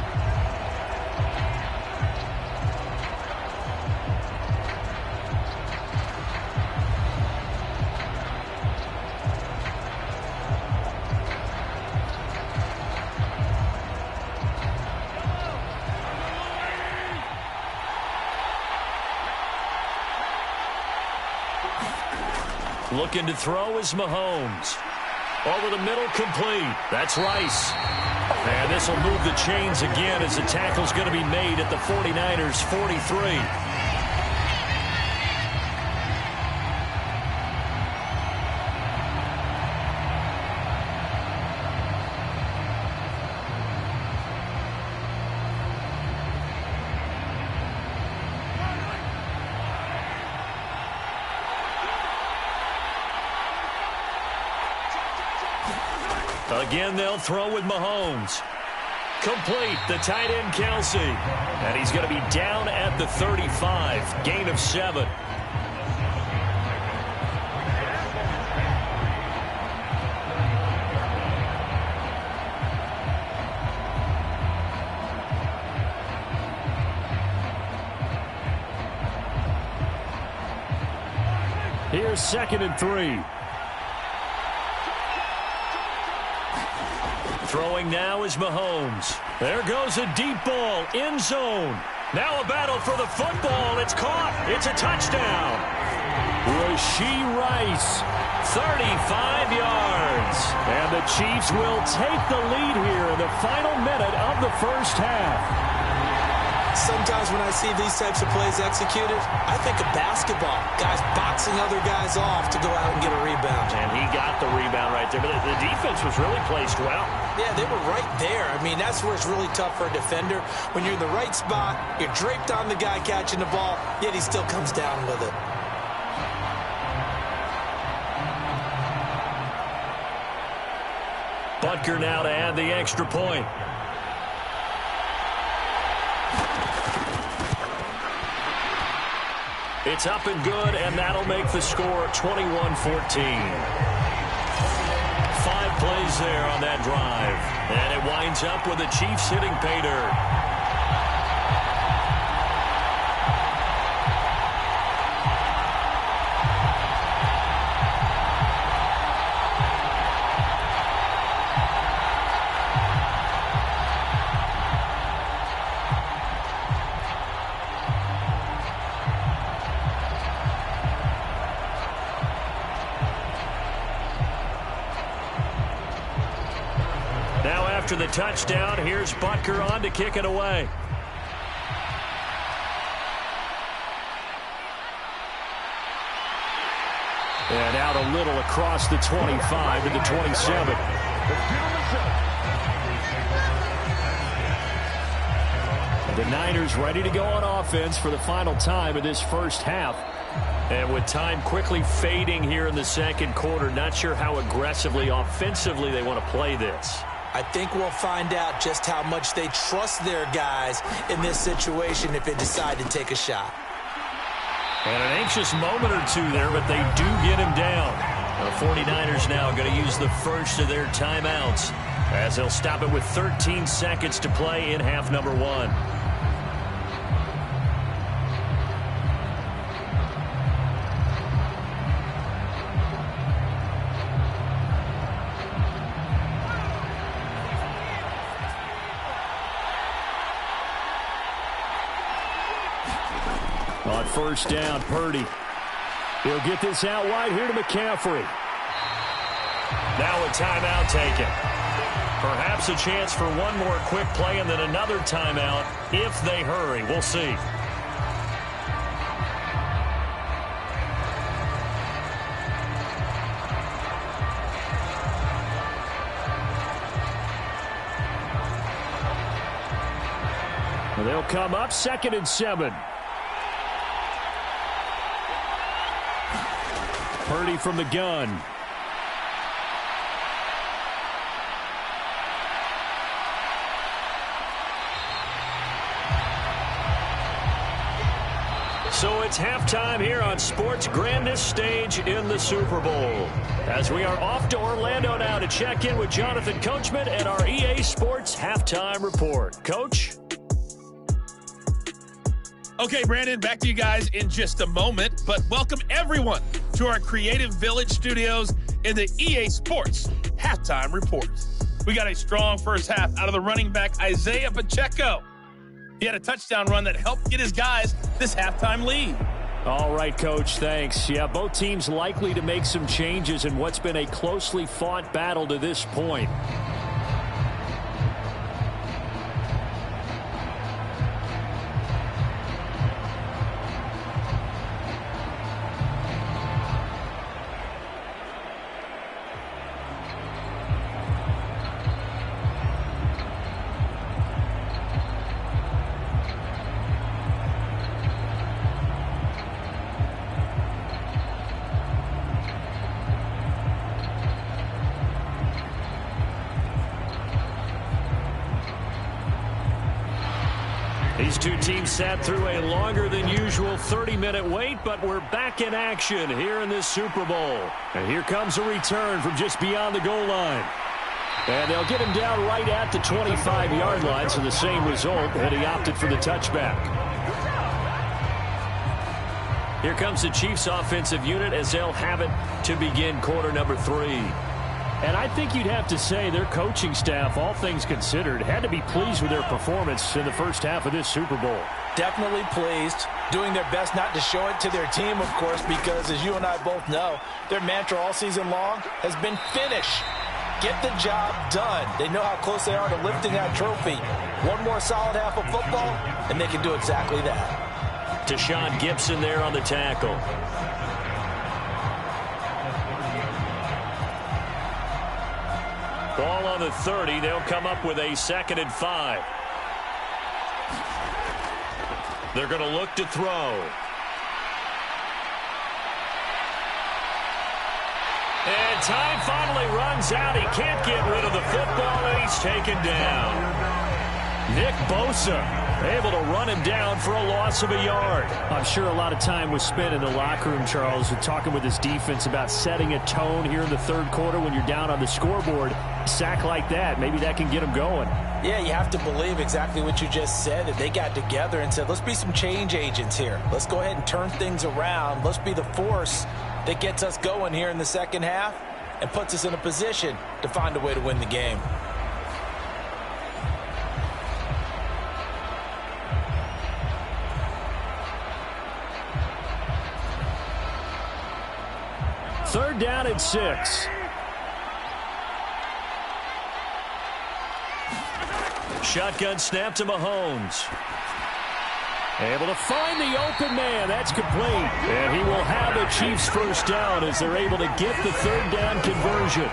Looking to throw is Mahomes. Over the middle, complete. That's Rice. And this will move the chains again as the tackle's going to be made at the 49ers' 43. Again, they'll throw with Mahomes. Complete, the tight end Kelsey. And he's going to be down at the 35. Gain of 7. Here's 2nd and 3. Throwing now is Mahomes. There goes a deep ball, end zone. Now a battle for the football. It's caught. It's a touchdown. Rashee Rice, 35 yards. And the Chiefs will take the lead here in the final minute of the first half. Sometimes when I see these types of plays executed, I think of basketball. Guys boxing other guys off to go out and get a rebound. And he got the rebound right there. But the defense was really placed well. Yeah, they were right there. I mean, that's where it's really tough for a defender. When you're in the right spot, you're draped on the guy catching the ball, yet he still comes down with it. Butker now to add the extra point. It's up and good, and that'll make the score 21-14. 5 plays there on that drive. And it winds up with the Chiefs hitting pay dirt. After the touchdown, here's Butker on to kick it away. And out a little across the 25 to the 27. The Niners ready to go on offense for the final time of this first half. And with time quickly fading here in the second quarter, not sure how aggressively, offensively they want to play this. I think we'll find out just how much they trust their guys in this situation if they decide to take a shot. And an anxious moment or two there, but they do get him down. The 49ers now going to use the first of their timeouts as they'll stop it with 13 seconds to play in half number 1. On first down, Purdy. He'll get this out wide here to McCaffrey. Now a timeout taken. Perhaps a chance for one more quick play and then another timeout if they hurry. We'll see. And they'll come up 2nd and 7. Purdy from the gun. So it's halftime here on sports' grandest stage in the Super Bowl. As we are off to Orlando now to check in with Jonathan Coachman and our EA Sports Halftime Report. Coach? Okay, Brandon, back to you guys in just a moment. But welcome everyone to our Creative Village studios in the EA Sports Halftime Report. We got a strong first half out of the running back Isaiah Pacheco. He had a touchdown run that helped get his guys this halftime lead. All right, Coach, thanks. Yeah, both teams likely to make some changes in what's been a closely fought battle to this point. These two teams sat through a longer than usual 30-minute wait, but we're back in action here in this Super Bowl. And here comes a return from just beyond the goal line. And they'll get him down right at the 25-yard line, so the same result, and he opted for the touchback. Here comes the Chiefs offensive unit as they'll have it to begin quarter number 3. And I think you'd have to say their coaching staff, all things considered, had to be pleased with their performance in the first half of this Super Bowl. Definitely pleased, doing their best not to show it to their team, of course, because as you and I both know, their mantra all season long has been finish. Get the job done. They know how close they are to lifting that trophy. One more solid half of football, and they can do exactly that. Deshaun Gibson there on the tackle. Ball on the 30. They'll come up with a 2nd and 5. They're going to look to throw. And time finally runs out. He can't get rid of the football, and he's taken down. Nick Bosa able to run him down for a loss of a yard. I'm sure a lot of time was spent in the locker room, Charles, and talking with his defense about setting a tone here in the third quarter when you're down on the scoreboard. A sack like that, maybe that can get him going. Yeah, you have to believe exactly what you just said, that they got together and said, let's be some change agents here. Let's go ahead and turn things around. Let's be the force that gets us going here in the second half and puts us in a position to find a way to win the game. Third down and 6. Shotgun snap to Mahomes. Able to find the open man. That's complete. And he will have the Chiefs first down as they're able to get the third down conversion.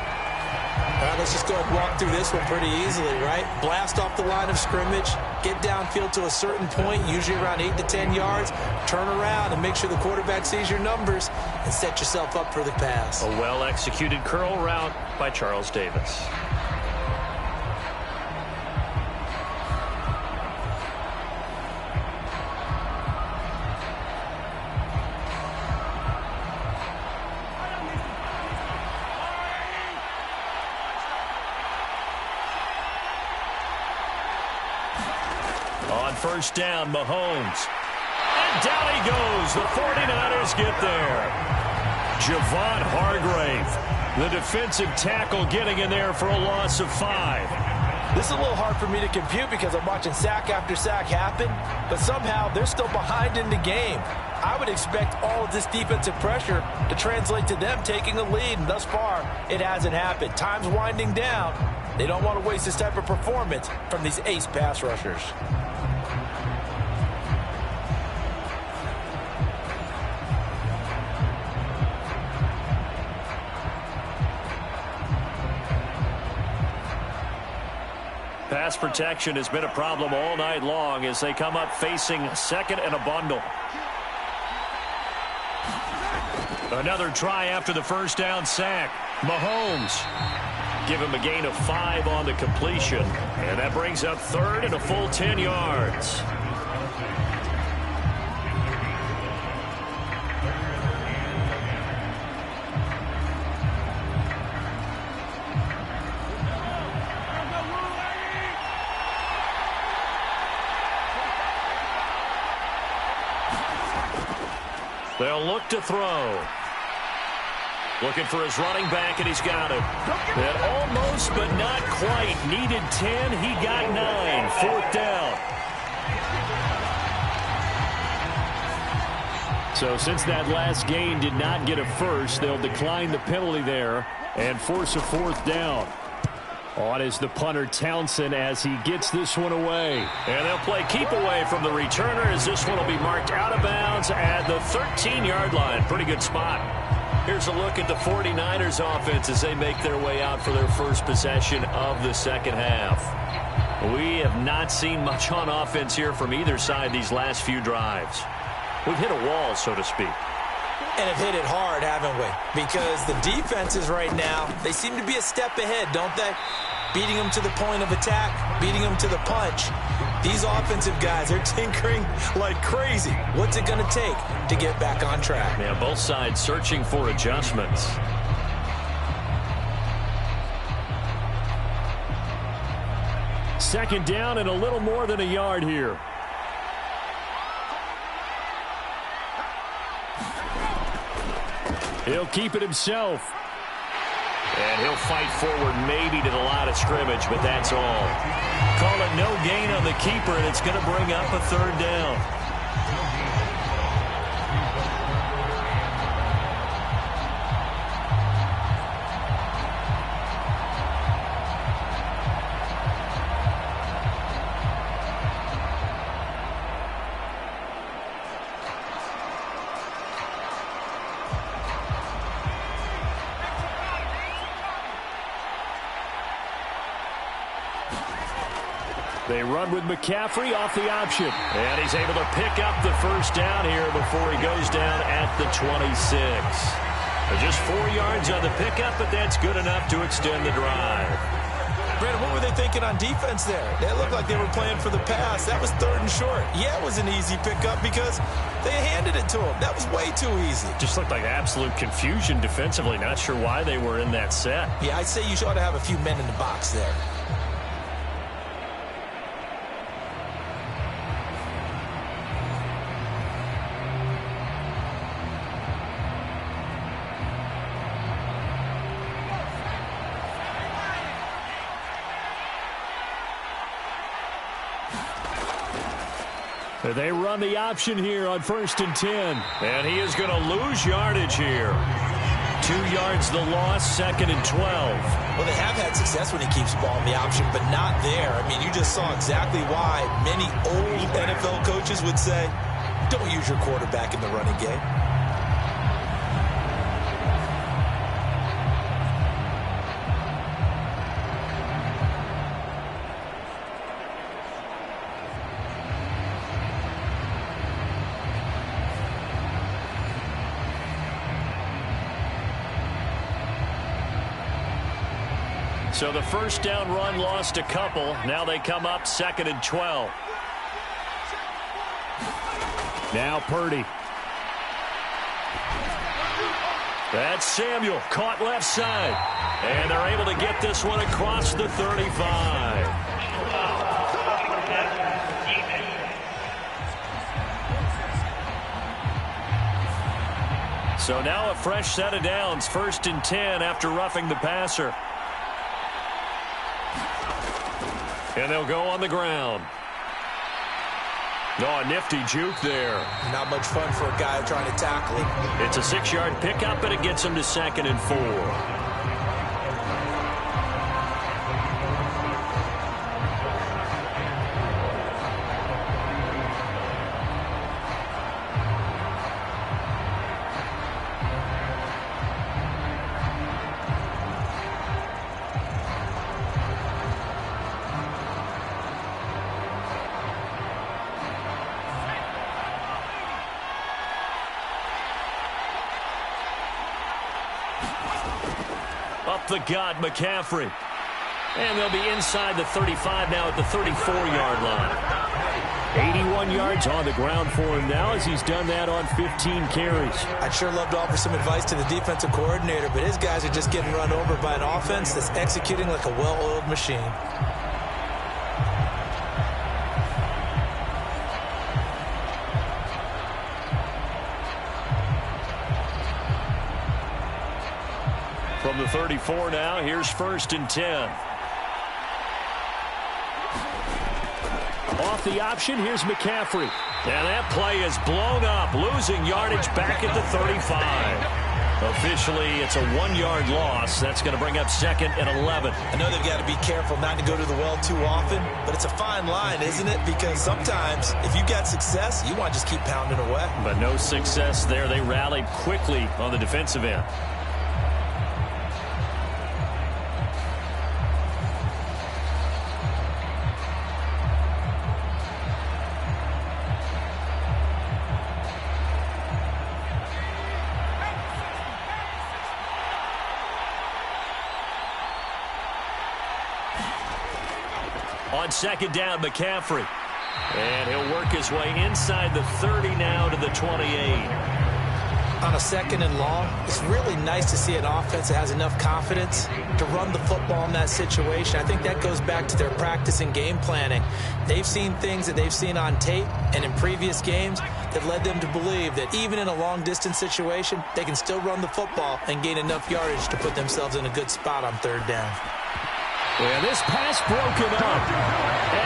All right, let's just go ahead and walk through this one pretty easily, right? Blast off the line of scrimmage, get downfield to a certain point, usually around 8 to 10 yards, turn around and make sure the quarterback sees your numbers and set yourself up for the pass. A well-executed curl route by Charles Davis. On first down, Mahomes. And down he goes. The 49ers get there. Javon Hargrave, the defensive tackle, getting in there for a loss of 5. This is a little hard for me to compute because I'm watching sack after sack happen, but somehow they're still behind in the game. I would expect all of this defensive pressure to translate to them taking a lead, and thus far, it hasn't happened. Time's winding down. They don't want to waste this type of performance from these ace pass rushers. pass protection has been a problem all night long as they come up facing second and a bundle. Another try after the first down sack. Mahomes give him a gain of 5 on the completion. And that brings up third and a full 10 yards. They'll look to throw. Looking for his running back, and he's got it. That almost, but not quite. Needed 10. He got 9. Fourth down. So since that last gain did not get a first, they'll decline the penalty there and force a fourth down. On is the punter, Townsend, as he gets this one away. And they'll play keep away from the returner as this one will be marked out of bounds at the 13-yard line. Pretty good spot. Here's a look at the 49ers offense as they make their way out for their first possession of the second half. We have not seen much on offense here from either side these last few drives. We've hit a wall, so to speak. And have hit it hard, haven't we? Because the defenses right now, they seem to be a step ahead, don't they? Beating them to the point of attack, beating them to the punch. These offensive guys are tinkering like crazy. What's it going to take to get back on track? Yeah, both sides searching for adjustments. Second down and a little more than a yard here. He'll keep it himself. And he'll fight forward maybe to the line of scrimmage, but that's all. Call it no gain on the keeper, and it's going to bring up a third down. They run with McCaffrey off the option. And he's able to pick up the first down here before he goes down at the 26. Just 4 yards on the pickup, but that's good enough to extend the drive. Brandon, what were they thinking on defense there? They looked like they were playing for the pass. That was third and short. Yeah, it was an easy pickup because they handed it to him. That was way too easy. Just looked like absolute confusion defensively. Not sure why they were in that set. Yeah, I'd say you ought to have a few men in the box there. They run the option here on 1st and 10. And he is going to lose yardage here. 2 yards the loss, 2nd and 12. Well, they have had success when he keeps the ball in the option, but not there. I mean, you just saw exactly why many old NFL coaches would say, don't use your quarterback in the running game. So the first down run lost a couple. Now they come up 2nd and 12. Now Purdy. That's Samuel, caught left side. And they're able to get this one across the 35. So now a fresh set of downs, 1st and 10 after roughing the passer. And they'll go on the ground. Oh, a nifty juke there. Not much fun for a guy trying to tackle him. It's a 6-yard pickup, and it gets him to 2nd and 4. Up the gut, McCaffrey. And they'll be inside the 35 now at the 34-yard line. 81 yards on the ground for him now as he's done that on 15 carries. I'd sure love to offer some advice to the defensive coordinator, but his guys are just getting run over by an offense that's executing like a well-oiled machine. From the 34 now, here's 1st and 10. Off the option, here's McCaffrey. And that play is blown up, losing yardage back at the 35. Officially, it's a 1-yard loss. That's going to bring up 2nd and 11. I know they've got to be careful not to go to the well too often, but it's a fine line, isn't it? Because sometimes, if you've got success, you want to just keep pounding away. But no success there. They rallied quickly on the defensive end. On 2nd down, McCaffrey. And he'll work his way inside the 30 now to the 28. On a 2nd and long, it's really nice to see an offense that has enough confidence to run the football in that situation. I think that goes back to their practice and game planning. They've seen things that they've seen on tape and in previous games that led them to believe that even in a long-distance situation, they can still run the football and gain enough yardage to put themselves in a good spot on 3rd down. And this pass broken up.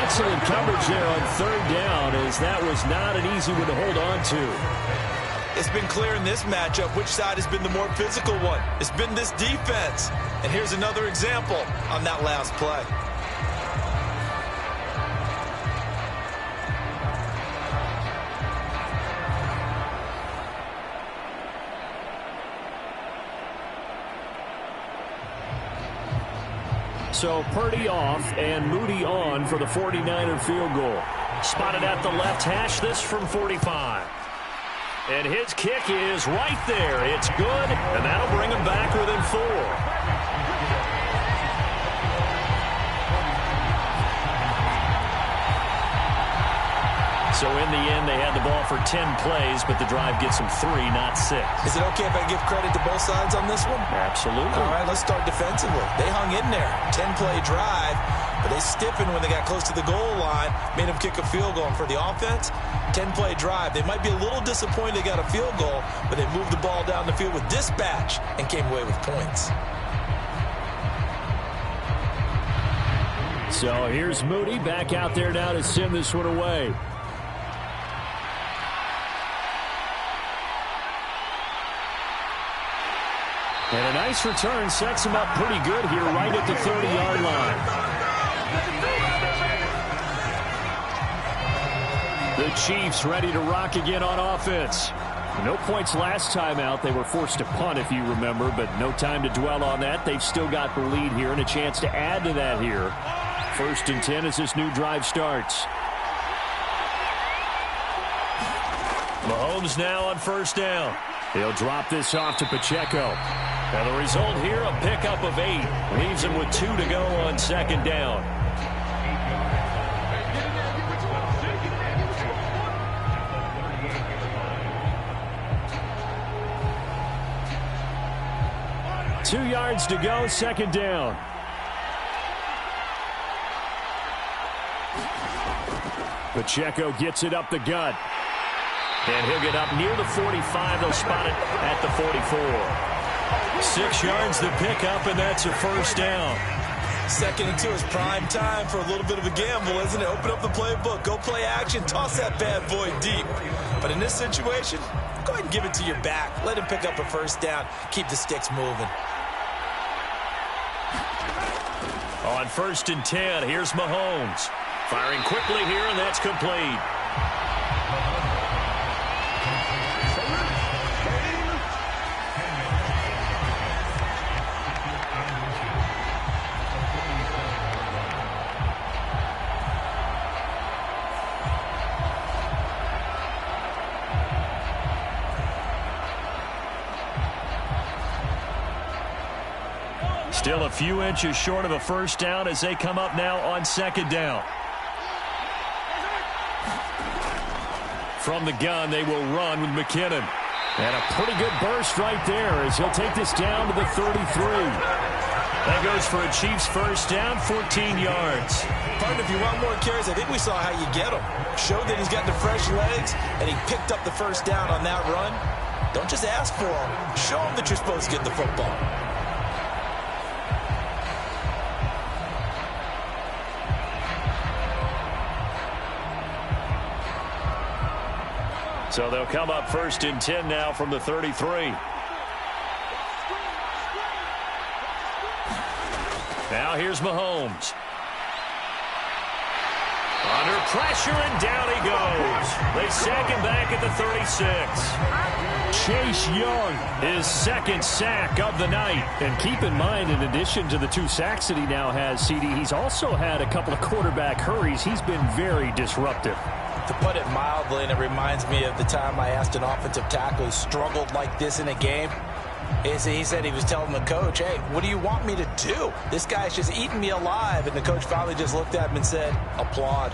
Excellent coverage there on 3rd down, as that was not an easy one to hold on to. It's been clear in this matchup which side has been the more physical one. It's been this defense. And here's another example on that last play. So Purdy off and Moody on for the 49er field goal. Spotted at the left hash, this from 45. And his kick is right there. It's good, and that'll bring him back within 4. So in the end, they had the ball for 10 plays, but the drive gets them 3, not 6. Is it okay if I give credit to both sides on this one? Absolutely. All right, let's start defensively. They hung in there. 10-play drive, but they stiffened when they got close to the goal line, made them kick a field goal. And for the offense, 10-play drive. They might be a little disappointed they got a field goal, but they moved the ball down the field with dispatch and came away with points. So here's Moody back out there now to send this one away. And a nice return sets him up pretty good here right at the 30-yard line. The Chiefs ready to rock again on offense. No points last time out. They were forced to punt, if you remember, but no time to dwell on that. They've still got the lead here and a chance to add to that here. 1st and 10 as this new drive starts. Mahomes now on 1st down. He'll drop this off to Pacheco. And the result here, a pickup of 8. Leaves him with 2 to go on 2nd down. Two yards to go, 2nd down. Pacheco gets it up the gut. And he'll get up near the 45. They'll spot it at the 44. 6 yards to pick up, and that's a 1st down. 2nd and 2 is prime time for a little bit of a gamble, isn't it? Open up the playbook, go play action, toss that bad boy deep. But in this situation, go ahead and give it to your back. Let him pick up a 1st down. Keep the sticks moving. On 1st and 10, here's Mahomes. Firing quickly here, and that's complete. Still a few inches short of a first down as they come up now on second down. From the gun, they will run with McKinnon. And a pretty good burst right there as he'll take this down to the 33. That goes for a Chiefs first down, 14 yards. Partner, if you want more carries, I think we saw how you get him. Showed that he's got the fresh legs, and he picked up the first down on that run. Don't just ask for him. Show him that you're supposed to get the football. So they'll come up first and 10 now from the 33. Now here's Mahomes. Under pressure, and down he goes. They sack him back at the 36. Chase Young, his second sack of the night. And keep in mind, in addition to the 2 sacks that he now has, CD, he's also had a couple of quarterback hurries. He's been very disruptive. To put it mildly, and it reminds me of the time I asked an offensive tackle who struggled like this in a game. He said he was telling the coach, hey, what do you want me to do? This guy's just eating me alive. And the coach finally just looked at him and said, applaud.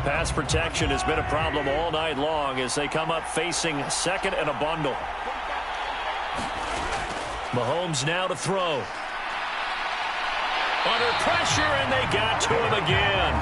Pass protection has been a problem all night long as they come up facing second and a bundle. Mahomes now to throw. Under pressure, and they got to him again.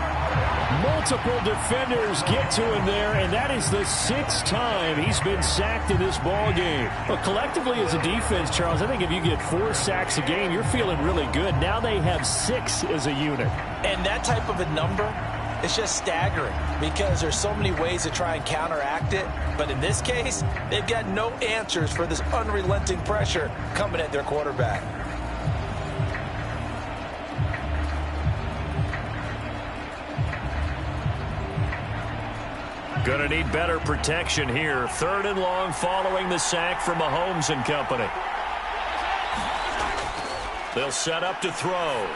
Multiple defenders get to him there, and that is the 6th time he's been sacked in this ball game. But collectively as a defense, Charles, I think if you get 4 sacks a game, you're feeling really good. Now they have 6 as a unit. And that type of a number, it's just staggering because there's so many ways to try and counteract it. But in this case, they've got no answers for this unrelenting pressure coming at their quarterback. Going to need better protection here. 3rd and long following the sack from Mahomes and company. They'll set up to throw.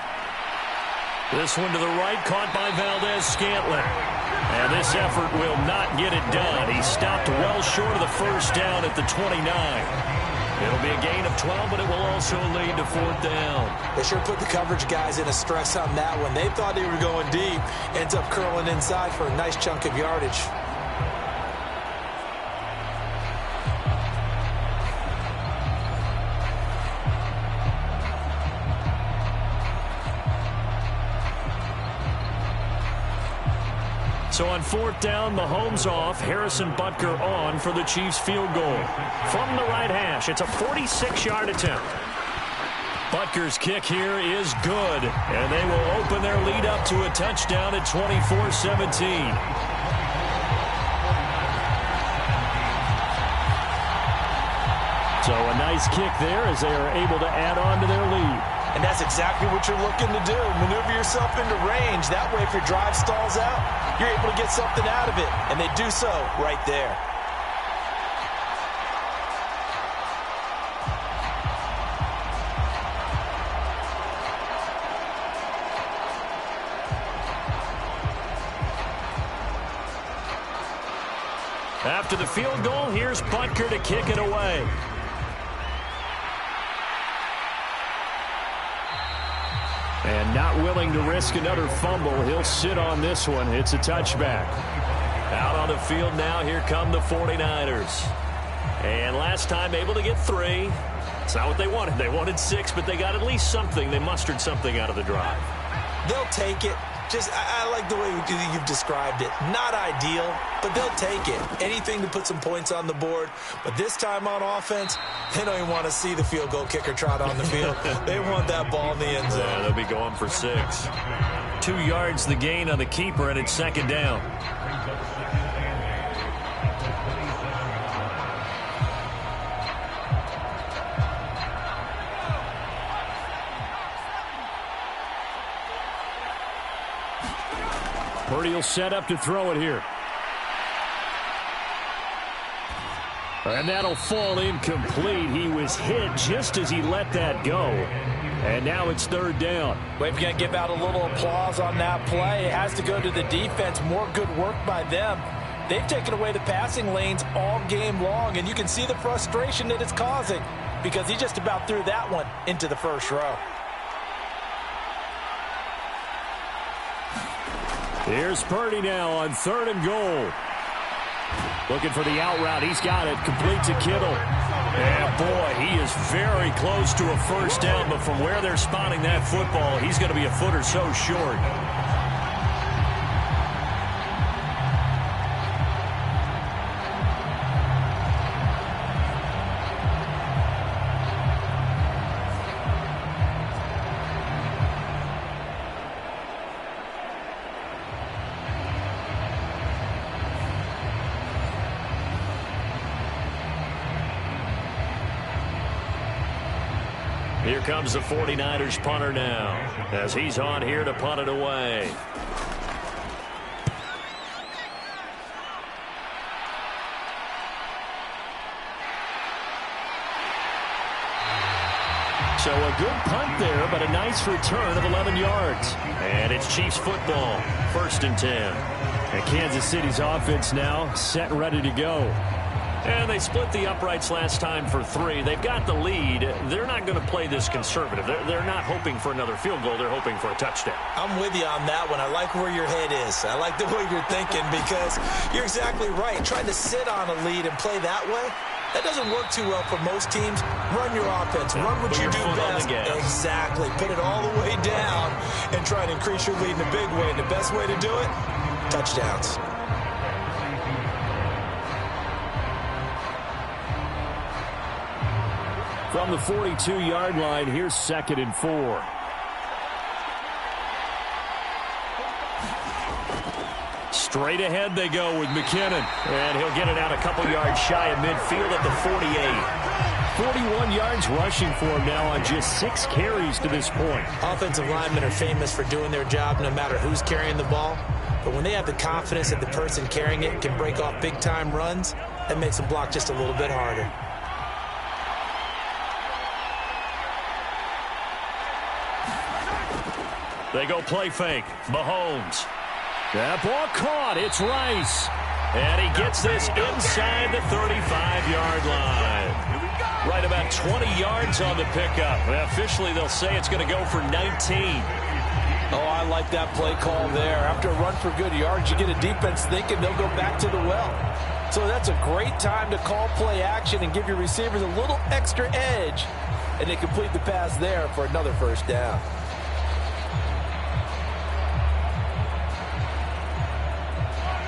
This one to the right, caught by Valdez-Scantling. And this effort will not get it done. He stopped well short of the first down at the 29. It'll be a gain of 12, but it will also lead to 4th down. They sure put the coverage guys in a stress on that one. They thought they were going deep. Ends up curling inside for a nice chunk of yardage. So on 4th down, Mahomes off, Harrison Butker on for the Chiefs field goal. From the right hash, it's a 46-yard attempt. Butker's kick here is good, and they will open their lead up to a touchdown at 24-17. So a nice kick there as they are able to add on to their lead. And that's exactly what you're looking to do. Maneuver yourself into range. That way, if your drive stalls out, you're able to get something out of it. And they do so right there. After the field goal, here's Butker to kick it away. And not willing to risk another fumble, he'll sit on this one. It's a touchback. Out on the field now, here come the 49ers. And last time able to get 3. It's not what they wanted. They wanted 6, but they got at least something. They mustered something out of the drive. They'll take it. Just, I like the way you've described it. Not ideal, but they'll take it. Anything to put some points on the board. But this time on offense, they don't even want to see the field goal kicker trot on the field. They want that ball in the end zone. Yeah, they'll be going for 6. 2 yards the gain on the keeper, and it's 2nd down. Purdy will set up to throw it here. And that'll fall incomplete. He was hit just as he let that go. And now it's 3rd down. We're going to give out a little applause on that play. It has to go to the defense. More good work by them. They've taken away the passing lanes all game long, and you can see the frustration that it's causing because he just about threw that one into the first row. Here's Purdy now on 3rd and goal. Looking for the out route. He's got it. Complete to Kittle. And, boy, he is very close to a first down, but from where they're spotting that football, he's going to be a foot or so short. Here comes the 49ers punter now as he's on here to punt it away. So a good punt there, but a nice return of 11 yards. And it's Chiefs football, 1st and 10. And Kansas City's offense now set and ready to go. And they split the uprights last time for 3. They've got the lead. They're not going to play this conservative. They're not hoping for another field goal. They're hoping for a touchdown. I'm with you on that one. I like where your head is. I like the way you're thinking because you're exactly right. Trying to sit on a lead and play that way, that doesn't work too well for most teams. Run your offense. Run what you do best. Exactly. Put it all the way down and try and increase your lead in a big way. And the best way to do it, touchdowns. From the 42-yard line, here's 2nd and 4. Straight ahead they go with McKinnon. And he'll get it out a couple yards shy of midfield at the 48. 41 yards rushing for him now on just 6 carries to this point. Offensive linemen are famous for doing their job no matter who's carrying the ball. But when they have the confidence that the person carrying it can break off big-time runs, that makes them block just a little bit harder. They go play fake. Mahomes. That ball caught. It's Rice. And he gets this inside the 35-yard line. Right about 20 yards on the pickup. Officially, they'll say it's going to go for 19. Oh, I like that play call there. After a run for good yards, you get a defense thinking they'll go back to the well. So that's a great time to call play action and give your receivers a little extra edge. And they complete the pass there for another first down.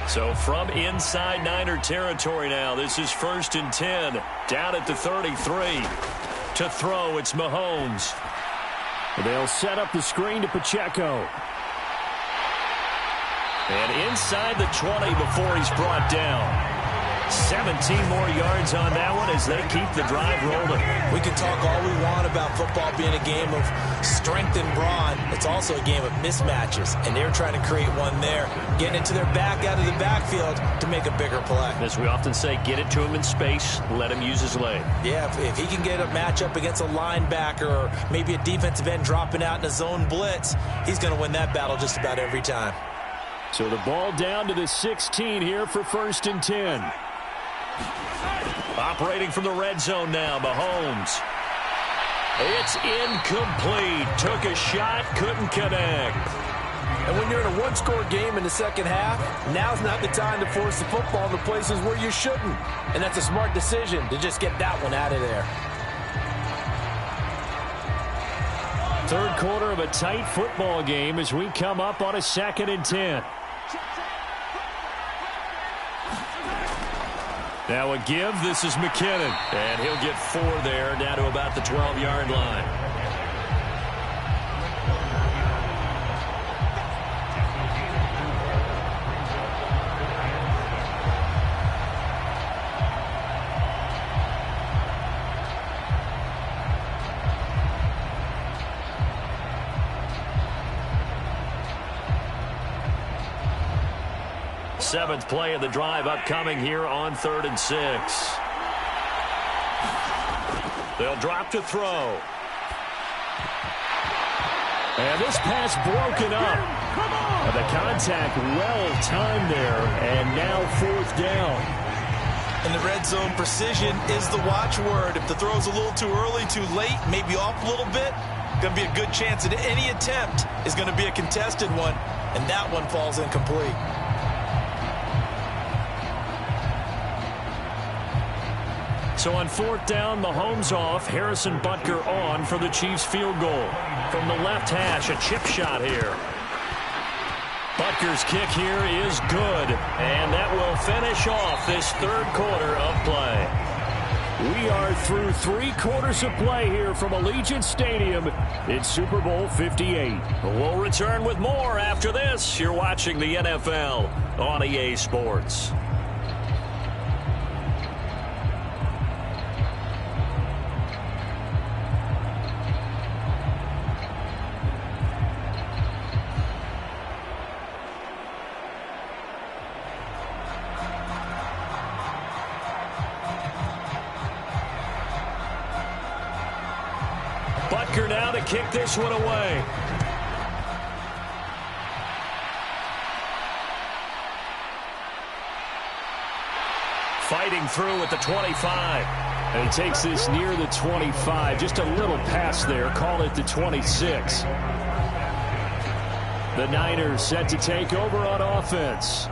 So from inside Niner territory now, this is 1st and 10. Down at the 33. To throw, it's Mahomes. They'll set up the screen to Pacheco. And inside the 20 before he's brought down. 17 more yards on that one as they keep the drive rolling. We can talk all we want about football being a game of strength and brawn. It's also a game of mismatches, and they're trying to create one there, getting into their back out of the backfield to make a bigger play. As we often say, get it to him in space, let him use his leg. Yeah, if he can get a matchup against a linebacker or maybe a defensive end dropping out in a zone blitz, he's going to win that battle just about every time. So the ball down to the 16 here for 1st and 10. Operating from the red zone now, Mahomes. It's incomplete. Took a shot, couldn't connect. And when you're in a one-score game in the second half, now's not the time to force the football in the places where you shouldn't. And that's a smart decision to just get that one out of there. Third quarter of a tight football game as we come up on a 2nd and 10. Now a give. This is McKinnon. And he'll get 4 there, down to about the 12-yard line. Seventh play of the drive upcoming here on 3rd and 6. They'll drop to throw. And this pass broken up. The contact well timed there, and now 4th down. In the red zone, precision is the watchword. If the throw's a little too early, too late, maybe off a little bit, going to be a good chance that any attempt is going to be a contested one, and that one falls incomplete. So on 4th down, Mahomes off, Harrison Butker on for the Chiefs field goal. From the left hash, a chip shot here. Butker's kick here is good, and that will finish off this 3rd quarter of play. We are through 3 quarters of play here from Allegiant Stadium in Super Bowl 58. We'll return with more after this. You're watching the NFL on EA Sports. Butker now to kick this one away. Fighting through at the 25. And he takes this near the 25. Just a little pass there. Call it the 26. The Niners set to take over on offense.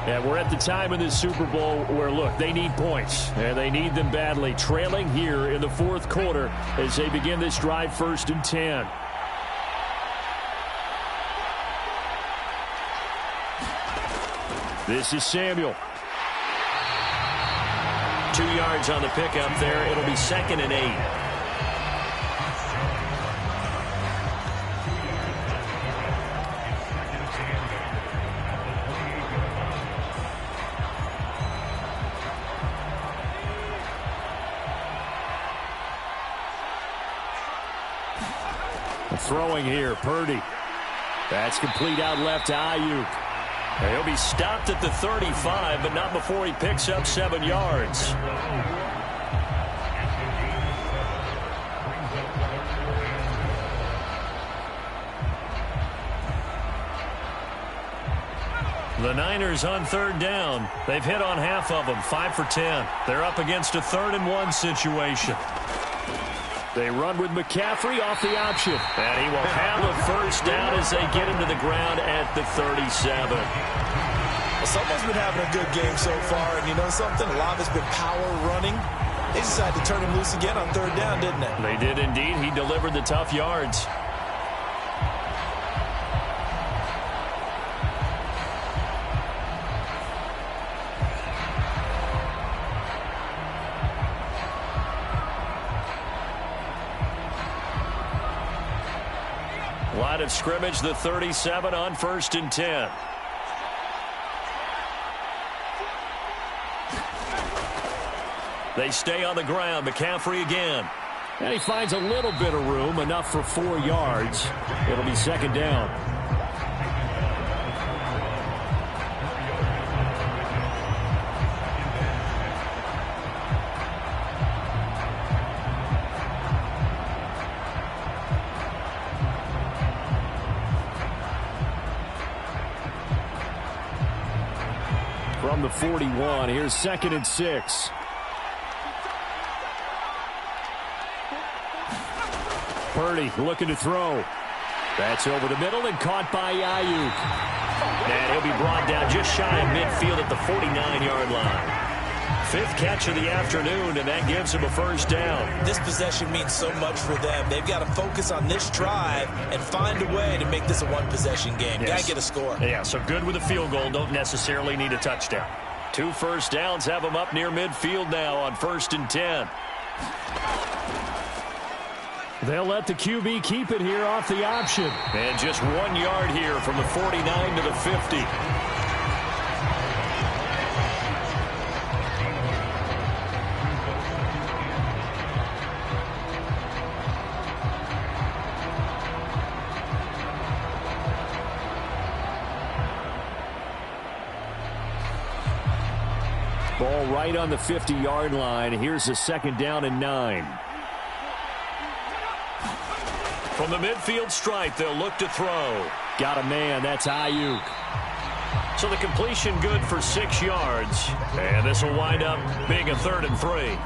And we're at the time in this Super Bowl where, look, they need points. And they need them badly. Trailing here in the 4th quarter as they begin this drive 1st and 10. This is Samuel. 2 yards on the pickup there. It'll be 2nd and 8. Throwing here, Purdy. That's complete out left to Ayuk. He'll be stopped at the 35, but not before he picks up 7 yards. The Niners on 3rd down. They've hit on half of them, 5 for 10. They're up against a 3rd and 1 situation. They run with McCaffrey off the option. And he will have a 1st down as they get him to the ground at the 37. Well, someone's been having a good game so far, and you know something? A lot of it's been power running. They decided to turn him loose again on 3rd down, didn't they? They did indeed. He delivered the tough yards. Line of scrimmage, the 37 on 1st and 10. They stay on the ground. McCaffrey again. And he finds a little bit of room, enough for 4 yards. It'll be 2nd down. From the 41, here's 2nd and 6. Purdy looking to throw. That's over the middle and caught by Ayuk. And he'll be brought down just shy of midfield at the 49-yard line. 5th catch of the afternoon, and that gives him a 1st down. This possession means so much for them. They've got to focus on this drive and find a way to make this a one-possession game. Yes. Got to get a score. Yeah, so good with a field goal. Don't necessarily need a touchdown. 2 1st downs have them up near midfield now on 1st and 10. They'll let the QB keep it here off the option. And just 1 yard here from the 49 to the 50. Ball right on the 50-yard line. Here's a 2nd down and 9. From the midfield stripe, they'll look to throw. Got a man. That's Ayuk. So the completion good for 6 yards. And this will wind up being a 3rd and 3.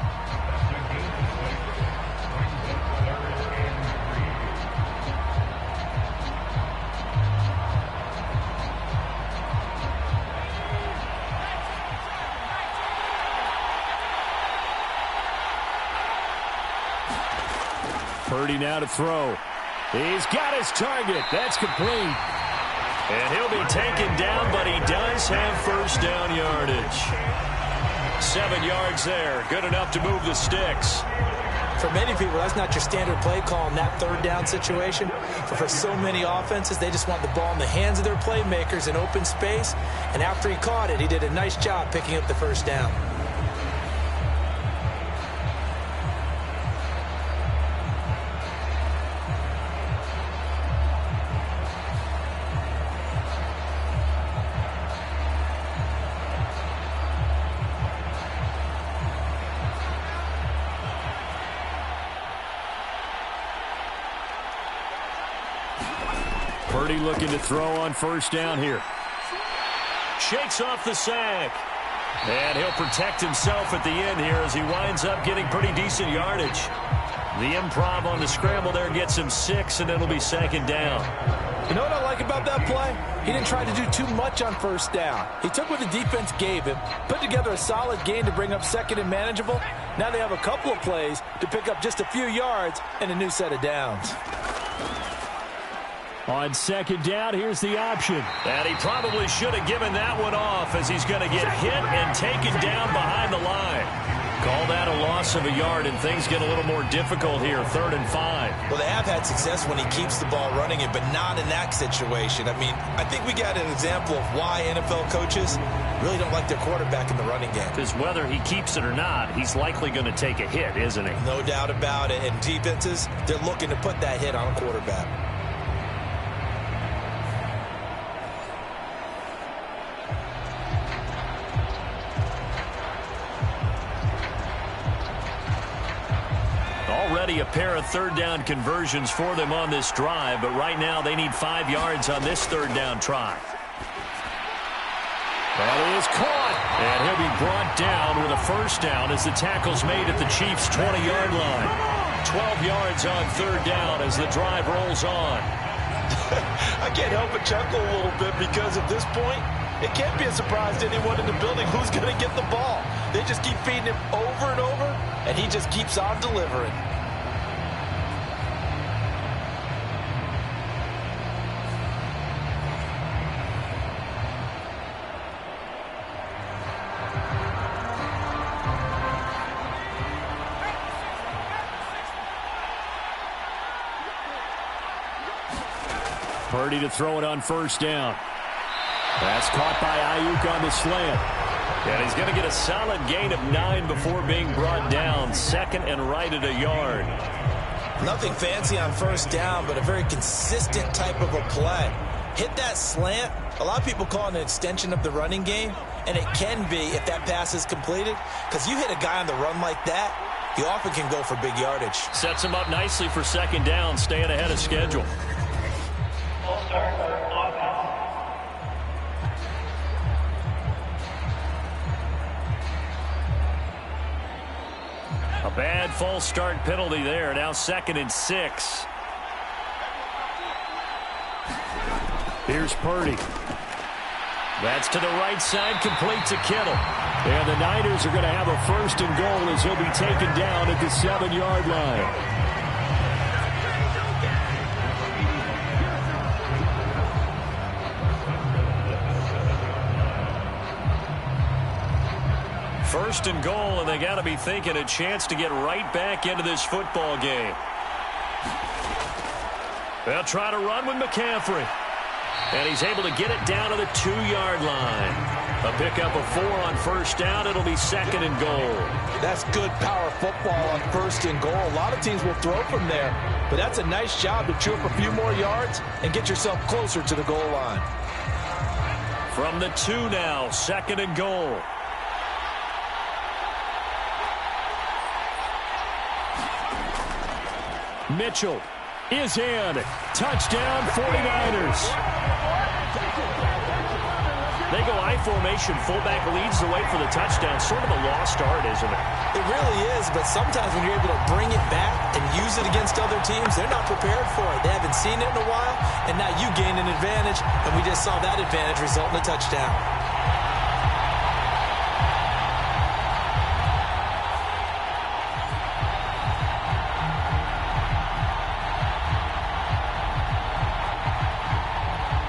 Purdy now to throw. He's got his target. That's complete. And he'll be taken down, but he does have first down yardage. 7 yards there. Good enough to move the sticks. For many people, that's not your standard play call in that 3rd down situation. But for so many offenses, they just want the ball in the hands of their playmakers in open space. And after he caught it, he did a nice job picking up the first down. Purdy looking to throw on first down here. Shakes off the sack. And he'll protect himself at the end here as he winds up getting pretty decent yardage. The improv on the scramble there gets him 6, and it'll be 2nd down. You know what I like about that play? He didn't try to do too much on first down. He took what the defense gave him, put together a solid gain to bring up 2nd and manageable. Now they have a couple of plays to pick up just a few yards and a new set of downs. On 2nd down, here's the option. And he probably should have given that one off as he's going to get hit and taken down behind the line. Call that a loss of a yard, and things get a little more difficult here, 3rd and 5. Well, they have had success when he keeps the ball running it, but not in that situation. I mean, I think we got an example of why NFL coaches really don't like their quarterback in the running game. Because whether he keeps it or not, he's likely going to take a hit, isn't he? No doubt about it. And defenses, they're looking to put that hit on a quarterback. Already a pair of 3rd down conversions for them on this drive, but right now they need 5 yards on this 3rd down try. That is caught. And he'll be brought down with a first down as the tackle's made at the Chiefs' 20-yard line. 12 yards on 3rd down as the drive rolls on. I can't help but chuckle a little bit because at this point, it can't be a surprise to anyone in the building who's going to get the ball. They just keep feeding him over and over, and he just keeps on delivering. Purdy to throw it on first down. That's caught by Ayuk on the slant. And he's going to get a solid gain of 9 before being brought down. 2nd and right at a yard. Nothing fancy on first down, but a very consistent type of a play. Hit that slant. A lot of people call it an extension of the running game, and it can be if that pass is completed, because you hit a guy on the run like that, he often can go for big yardage. Sets him up nicely for 2nd down, staying ahead of schedule. A bad false start penalty there. Now 2nd and 6. Here's Purdy. That's to the right side, complete to Kittle. And the Niners are going to have a 1st and goal as he'll be taken down at the 7-yard line. First and goal, and they got to be thinking a chance to get right back into this football game. They'll try to run with McCaffrey. And he's able to get it down to the 2-yard line. A pickup of 4 on first down. It'll be 2nd and goal. That's good power football on 1st and goal. A lot of teams will throw from there, but that's a nice job to chew up a few more yards and get yourself closer to the goal line. From the 2 now, 2nd and goal. Mitchell is in. Touchdown 49ers. They go I formation. Fullback leads the way for the touchdown. Sort of a lost art, isn't it? It really is, but sometimes when you're able to bring it back and use it against other teams, they're not prepared for it. They haven't seen it in a while, and now you gain an advantage, and we just saw that advantage result in a touchdown.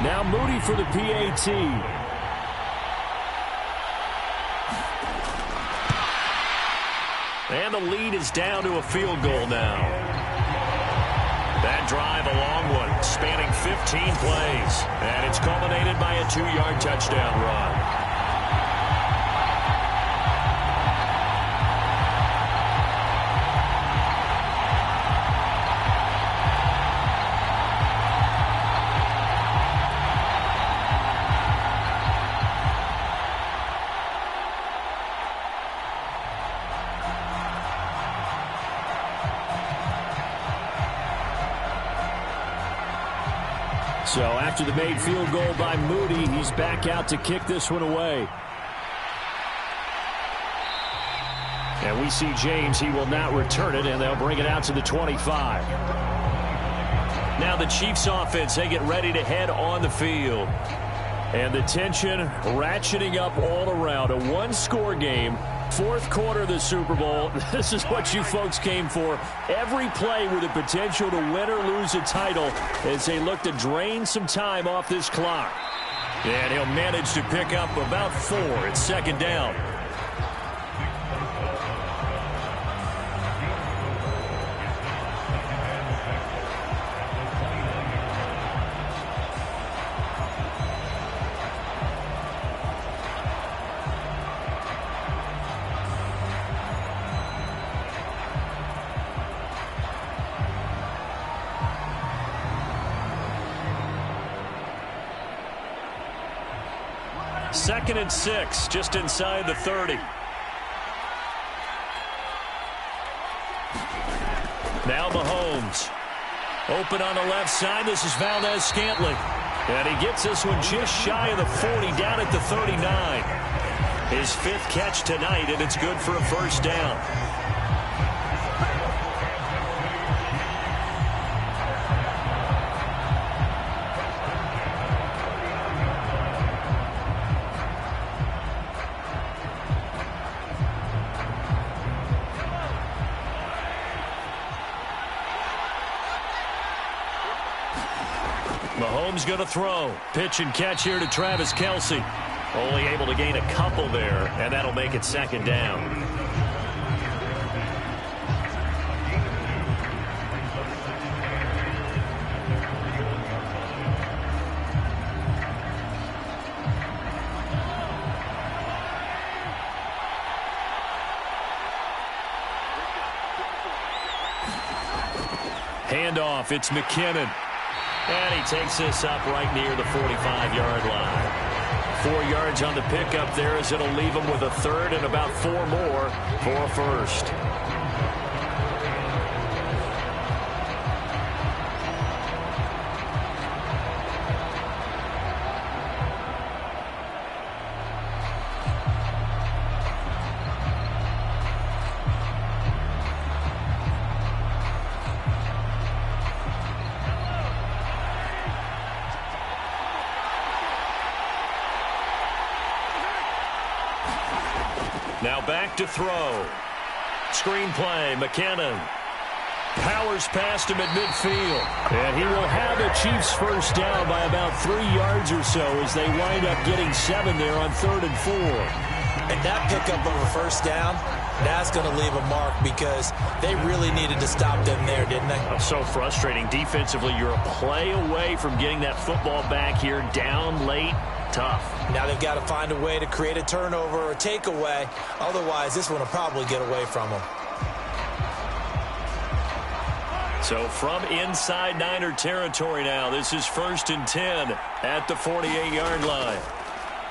Now Moody for the PAT. And the lead is down to a field goal now. That drive, a long one, spanning 15 plays. And it's culminated by a 2-yard touchdown run. So after the made field goal by Moody, he's back out to kick this one away. And we see James. He will not return it, and they'll bring it out to the 25. Now the Chiefs offense, they get ready to head on the field. And the tension ratcheting up all around. A one-score game. Fourth quarter of the Super Bowl. This is what you folks came for. Every play with the potential to win or lose a title as they look to drain some time off this clock. And he'll manage to pick up about 4. It's second down. Second and 6, just inside the 30. Now Mahomes. Open on the left side. This is Valdez-Scantling. And he gets this one just shy of the 40, down at the 39. His 5th catch tonight, and it's good for a first down. Mahomes going to throw. Pitch and catch here to Travis Kelce. Only able to gain a couple there, and that'll make it second down. Handoff, it's McKinnon. And he takes this up right near the 45-yard line. 4 yards on the pickup there as it'll leave him with a third and about 4 more for a first. Now back to throw. Screen play, McKinnon. Powers past him at midfield. And he will have a Chiefs first down by about 3 yards or so as they wind up getting 7 there on 3rd and 4. And that pickup of a first down, that's going to leave a mark because they really needed to stop them there, didn't they? That's so frustrating. Defensively, you're a play away from getting that football back here down late. Tough. Now they've got to find a way to create a turnover or takeaway. Otherwise, this one will probably get away from them. So from inside Niner territory now, this is 1st and 10 at the 48-yard line.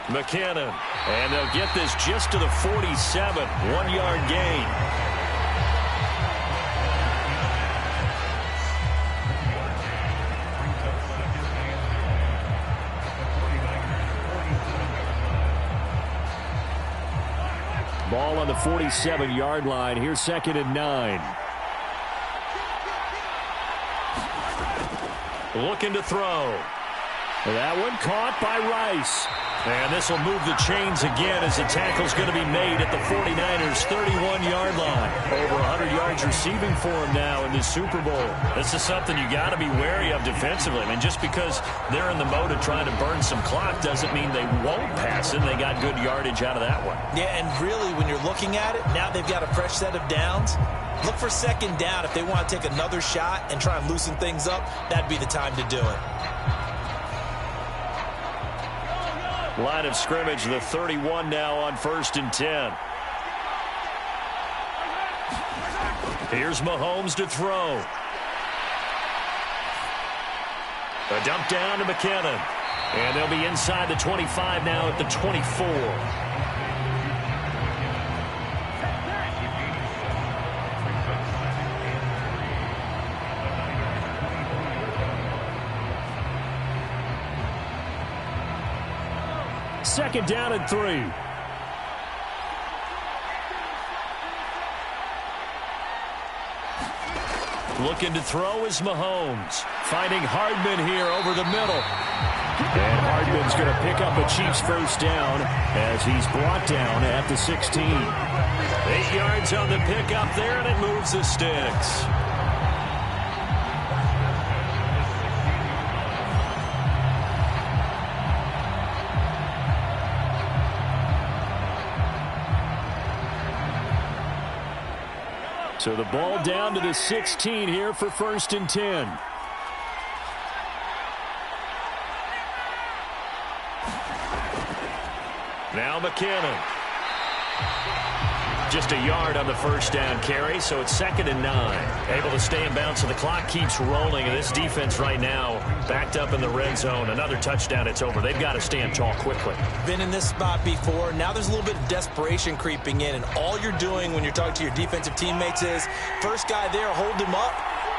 McKinnon, and they'll get this just to the 47, 1-yard gain. ball on the 47-yard line. Here's 2nd and 9. Looking to throw. That one caught by Rice. And this will move the chains again as the tackle's going to be made at the 49ers' 31-yard line. Over 100 yards receiving for him now in the Super Bowl. This is something you got to be wary of defensively. I mean, just because they're in the mode of trying to burn some clock doesn't mean they won't pass it. They got good yardage out of that one. Yeah, and really, when you're looking at it, now they've got a fresh set of downs. Look for 2nd down. If they want to take another shot and try and loosen things up, that'd be the time to do it. Line of scrimmage, the 31 now on 1st and 10. Here's Mahomes to throw. A dump down to McKinnon. And they'll be inside the 25 now at the 24. Second down and 3. Looking to throw is Mahomes. Finding Hardman here over the middle. And Hardman's going to pick up a Chiefs first down as he's brought down at the 16. 8 yards on the pickup there, and it moves the sticks. So the ball down to the 16 here for 1st and 10. Now McKinnon. Just a yard on the first down carry, so it's 2nd and 9. Able to stay in bounds, so the clock keeps rolling, and this defense right now backed up in the red zone. Another touchdown, it's over. They've got to stand tall quickly. Been in this spot before. Now there's a little bit of desperation creeping in, and all you're doing when you're talking to your defensive teammates is first guy there, hold him up.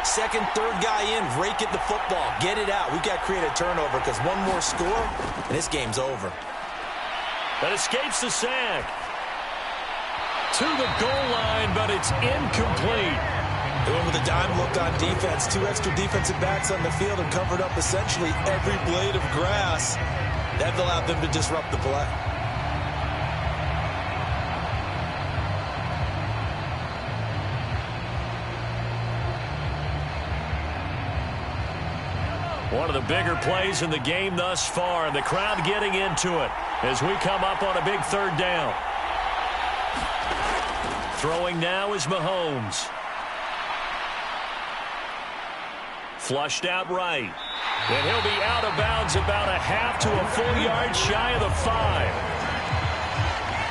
Second, third guy in, rake at the football. Get it out. We've got to create a turnover because one more score, and this game's over. That escapes the sack. To the goal line, but it's incomplete. They went with a dime look on defense. 2 extra defensive backs on the field and covered up essentially every blade of grass. That allowed them to disrupt the play. One of the bigger plays in the game thus far, and the crowd getting into it as we come up on a big 3rd down. Throwing now is Mahomes. Flushed out right. And he'll be out of bounds about a half to a full yard shy of the 5.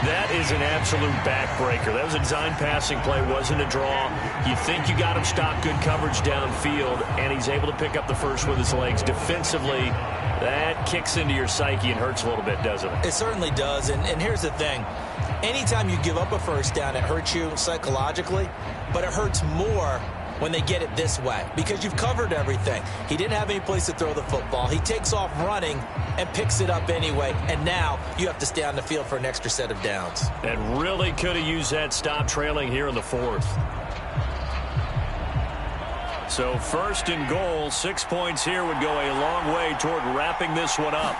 That is an absolute backbreaker. That was a design passing play, wasn't a draw. You think you got him stopped, good coverage downfield, and he's able to pick up the first with his legs. Defensively, that kicks into your psyche and hurts a little bit, doesn't it? It certainly does, and here's the thing. Anytime you give up a first down, it hurts you psychologically, but it hurts more when they get it this way because you've covered everything. He didn't have any place to throw the football. He takes off running and picks it up anyway, and now you have to stay on the field for an extra set of downs. And really could have used that stop trailing here in the 4th. So 1st and goal, 6 points here would go a long way toward wrapping this one up.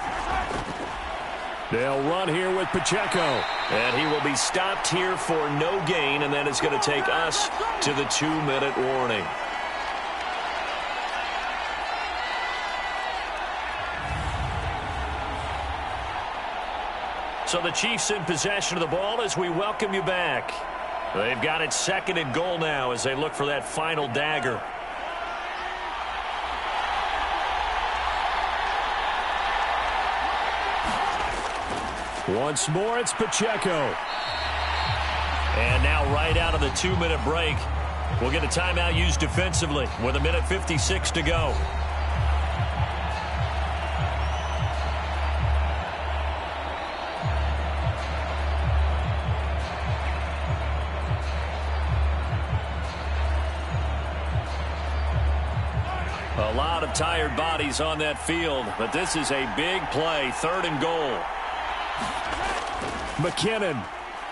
They'll run here with Pacheco. And he will be stopped here for no gain, and then it's going to take us to the 2-minute warning. So the Chiefs in possession of the ball as we welcome you back. They've got it 2nd and goal now as they look for that final dagger. Once more, it's Pacheco. And now right out of the 2-minute break, we'll get a timeout used defensively with 1:56 to go. A lot of tired bodies on that field, but this is a big play, 3rd and goal. McKinnon.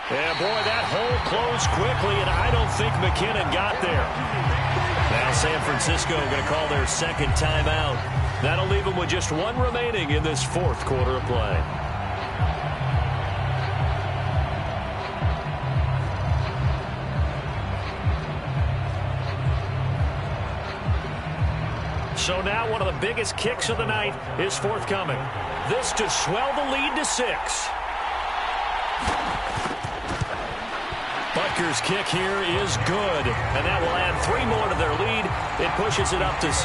Yeah, boy, that hole closed quickly, and I don't think McKinnon got there. Now San Francisco going to call their second timeout. That'll leave them with just one remaining in this fourth quarter of play. So now one of the biggest kicks of the night is forthcoming. This to swell the lead to 6. Butker's kick here is good, and that will add 3 more to their lead. It pushes it up to 6.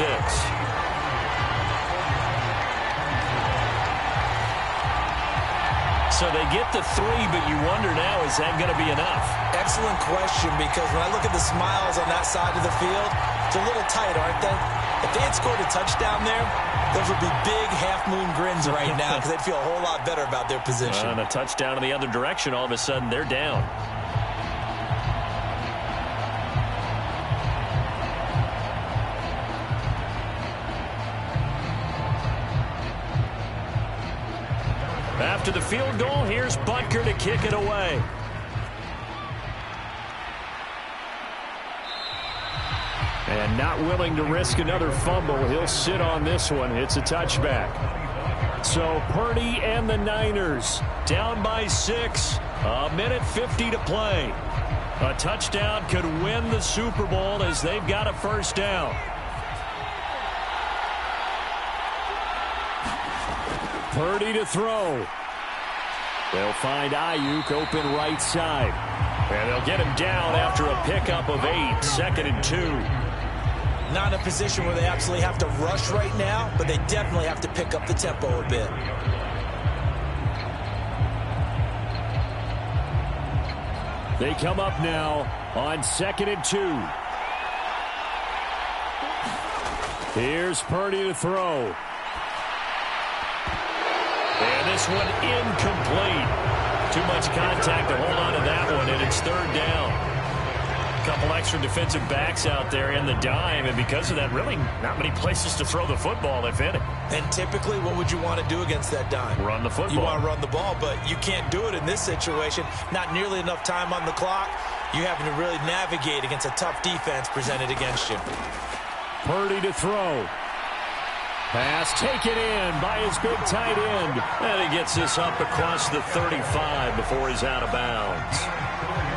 So they get to 3, but you wonder now, is that going to be enough? Excellent question, because when I look at the smiles on that side of the field, it's a little tight, aren't they? If they had scored a touchdown there, those would be big half-moon grins right now because they'd feel a whole lot better about their position. And a touchdown in the other direction, all of a sudden they're down. After the field goal, here's Butker to kick it away. And not willing to risk another fumble. He'll sit on this one. It's a touchback. So Purdy and the Niners down by 6. A minute 50 to play. A touchdown could win the Super Bowl as they've got a first down. Purdy to throw. They'll find Ayuk open right side. And they'll get him down after a pickup of 8. 2nd and 2. Not in a position where they absolutely have to rush right now, but they definitely have to pick up the tempo a bit. They come up now on 2nd and 2. Here's Purdy to throw. And this one incomplete. Too much contact to hold on to that one, and it's 3rd down. A couple extra defensive backs out there in the dime, and because of that, really not many places to throw the football, if any. And typically, what would you want to do against that dime? Run the football. You want to run the ball, but you can't do it in this situation. Not nearly enough time on the clock. You having to really navigate against a tough defense presented against you. Purdy to throw. Pass taken in by his big tight end. And he gets this up across the 35 before he's out of bounds.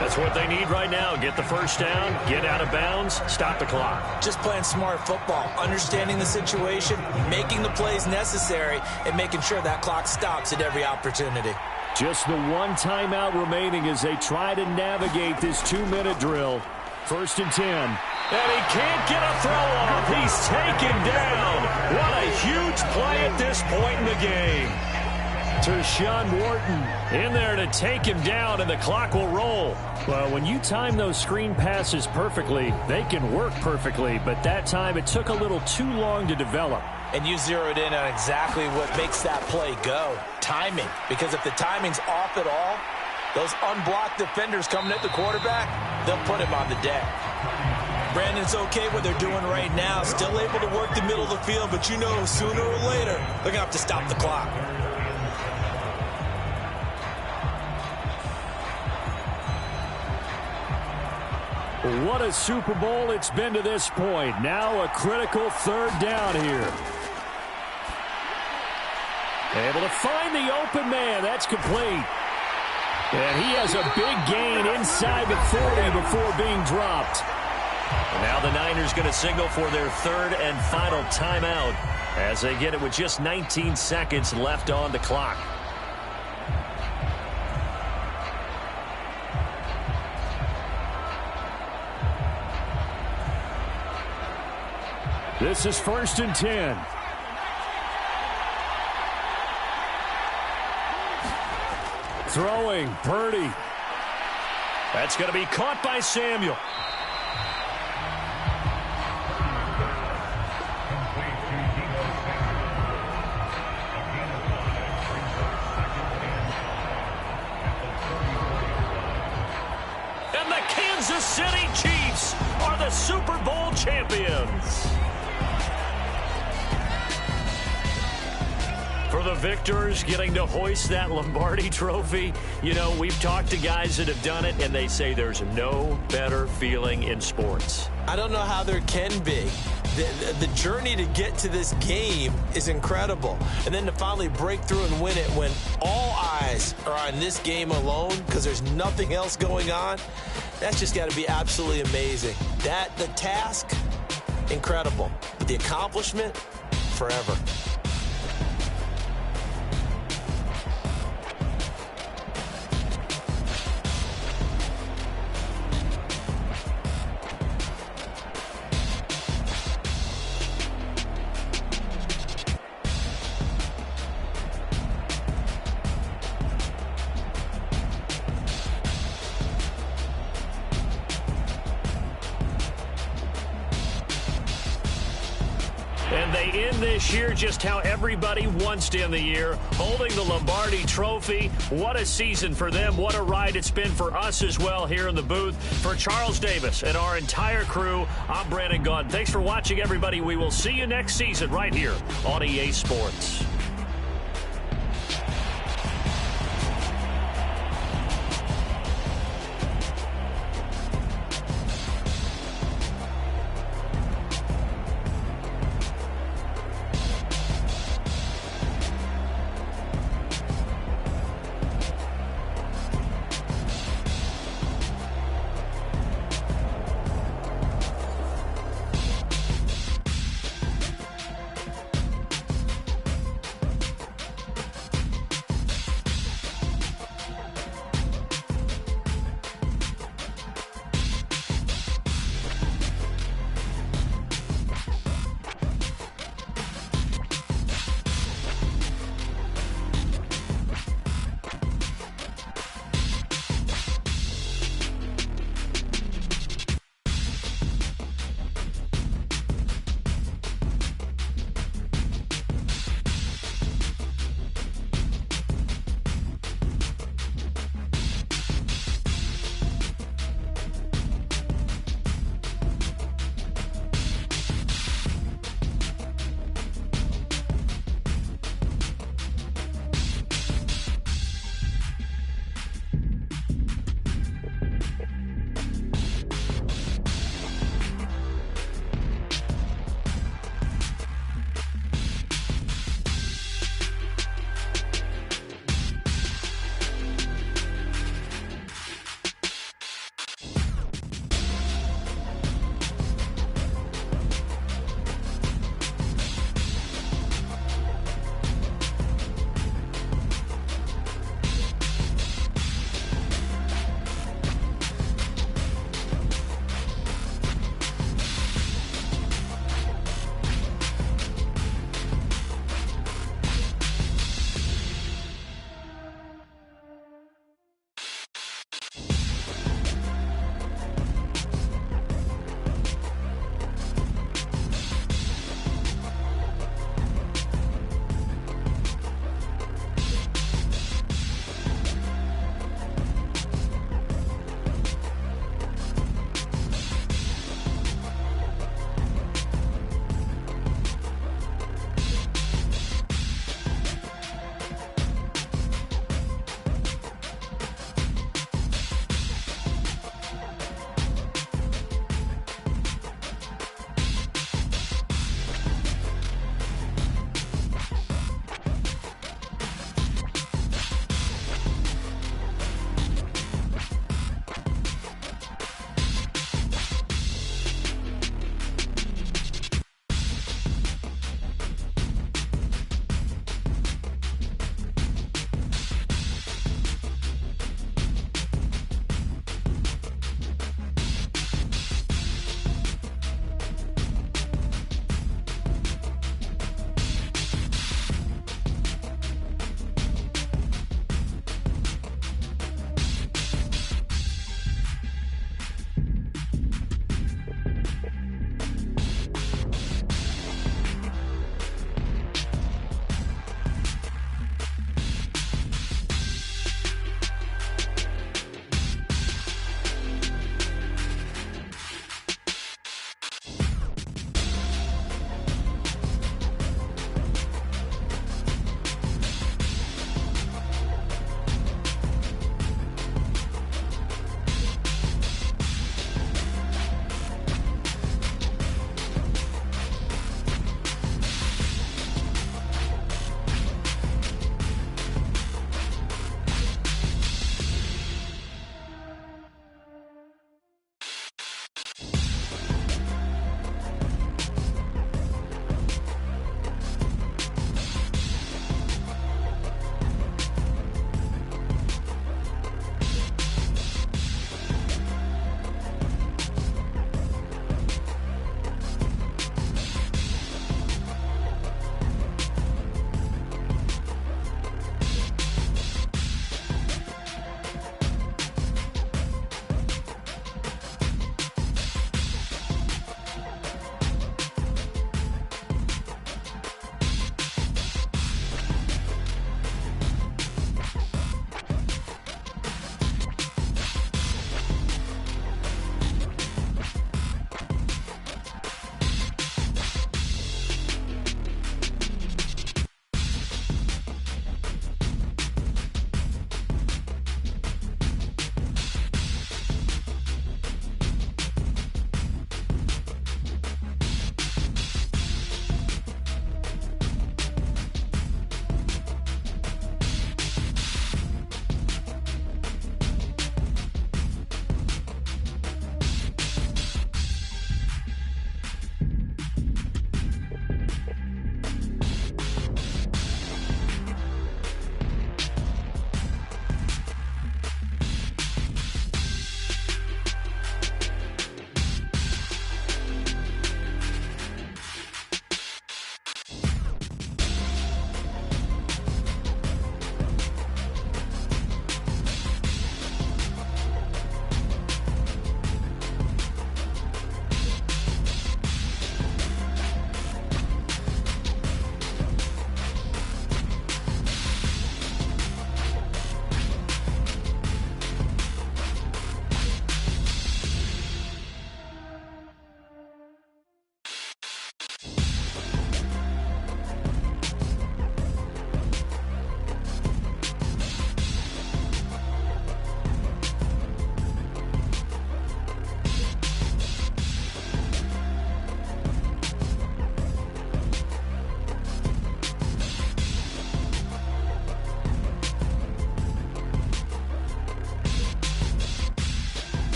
That's what they need right now. Get the first down, get out of bounds, stop the clock. Just playing smart football, understanding the situation, making the plays necessary, and making sure that clock stops at every opportunity. Just the one timeout remaining as they try to navigate this 2-minute drill. 1st and 10. And he can't get a throw off. He's taken down. What a huge play at this point in the game. Tershawn Wharton in there to take him down, and the clock will roll. Well, when you time those screen passes perfectly, they can work perfectly, but that time it took a little too long to develop. And you zeroed in on exactly what makes that play go. Timing. Because if the timing's off at all, those unblocked defenders coming at the quarterback, they'll put him on the deck. Brandon's okay what they're doing right now. Still able to work the middle of the field, but you know sooner or later, they're going to have to stop the clock. What a Super Bowl it's been to this point. Now a critical 3rd down here. Able to find the open man. That's complete. And he has a big gain inside the 40 before being dropped. And now the Niners going to signal for their 3rd and final timeout as they get it with just 19 seconds left on the clock. This is 1st and 10. Throwing, Purdy. That's going to be caught by Samuel. And the Kansas City Chiefs are the Super Bowl champions. For the victors, getting to hoist that Lombardi trophy, you know, we've talked to guys that have done it, and they say there's no better feeling in sports. I don't know how there can be. The journey to get to this game is incredible. And then to finally break through and win it when all eyes are on this game alone because there's nothing else going on, that's just got to be absolutely amazing. The task, incredible. But the accomplishment, forever. And they end this year just how everybody wants to end the year, holding the Lombardi trophy. What a season for them. What a ride it's been for us as well here in the booth. For Charles Davis and our entire crew, I'm Brandon Gaudin. Thanks for watching, everybody. We will see you next season right here on EA Sports.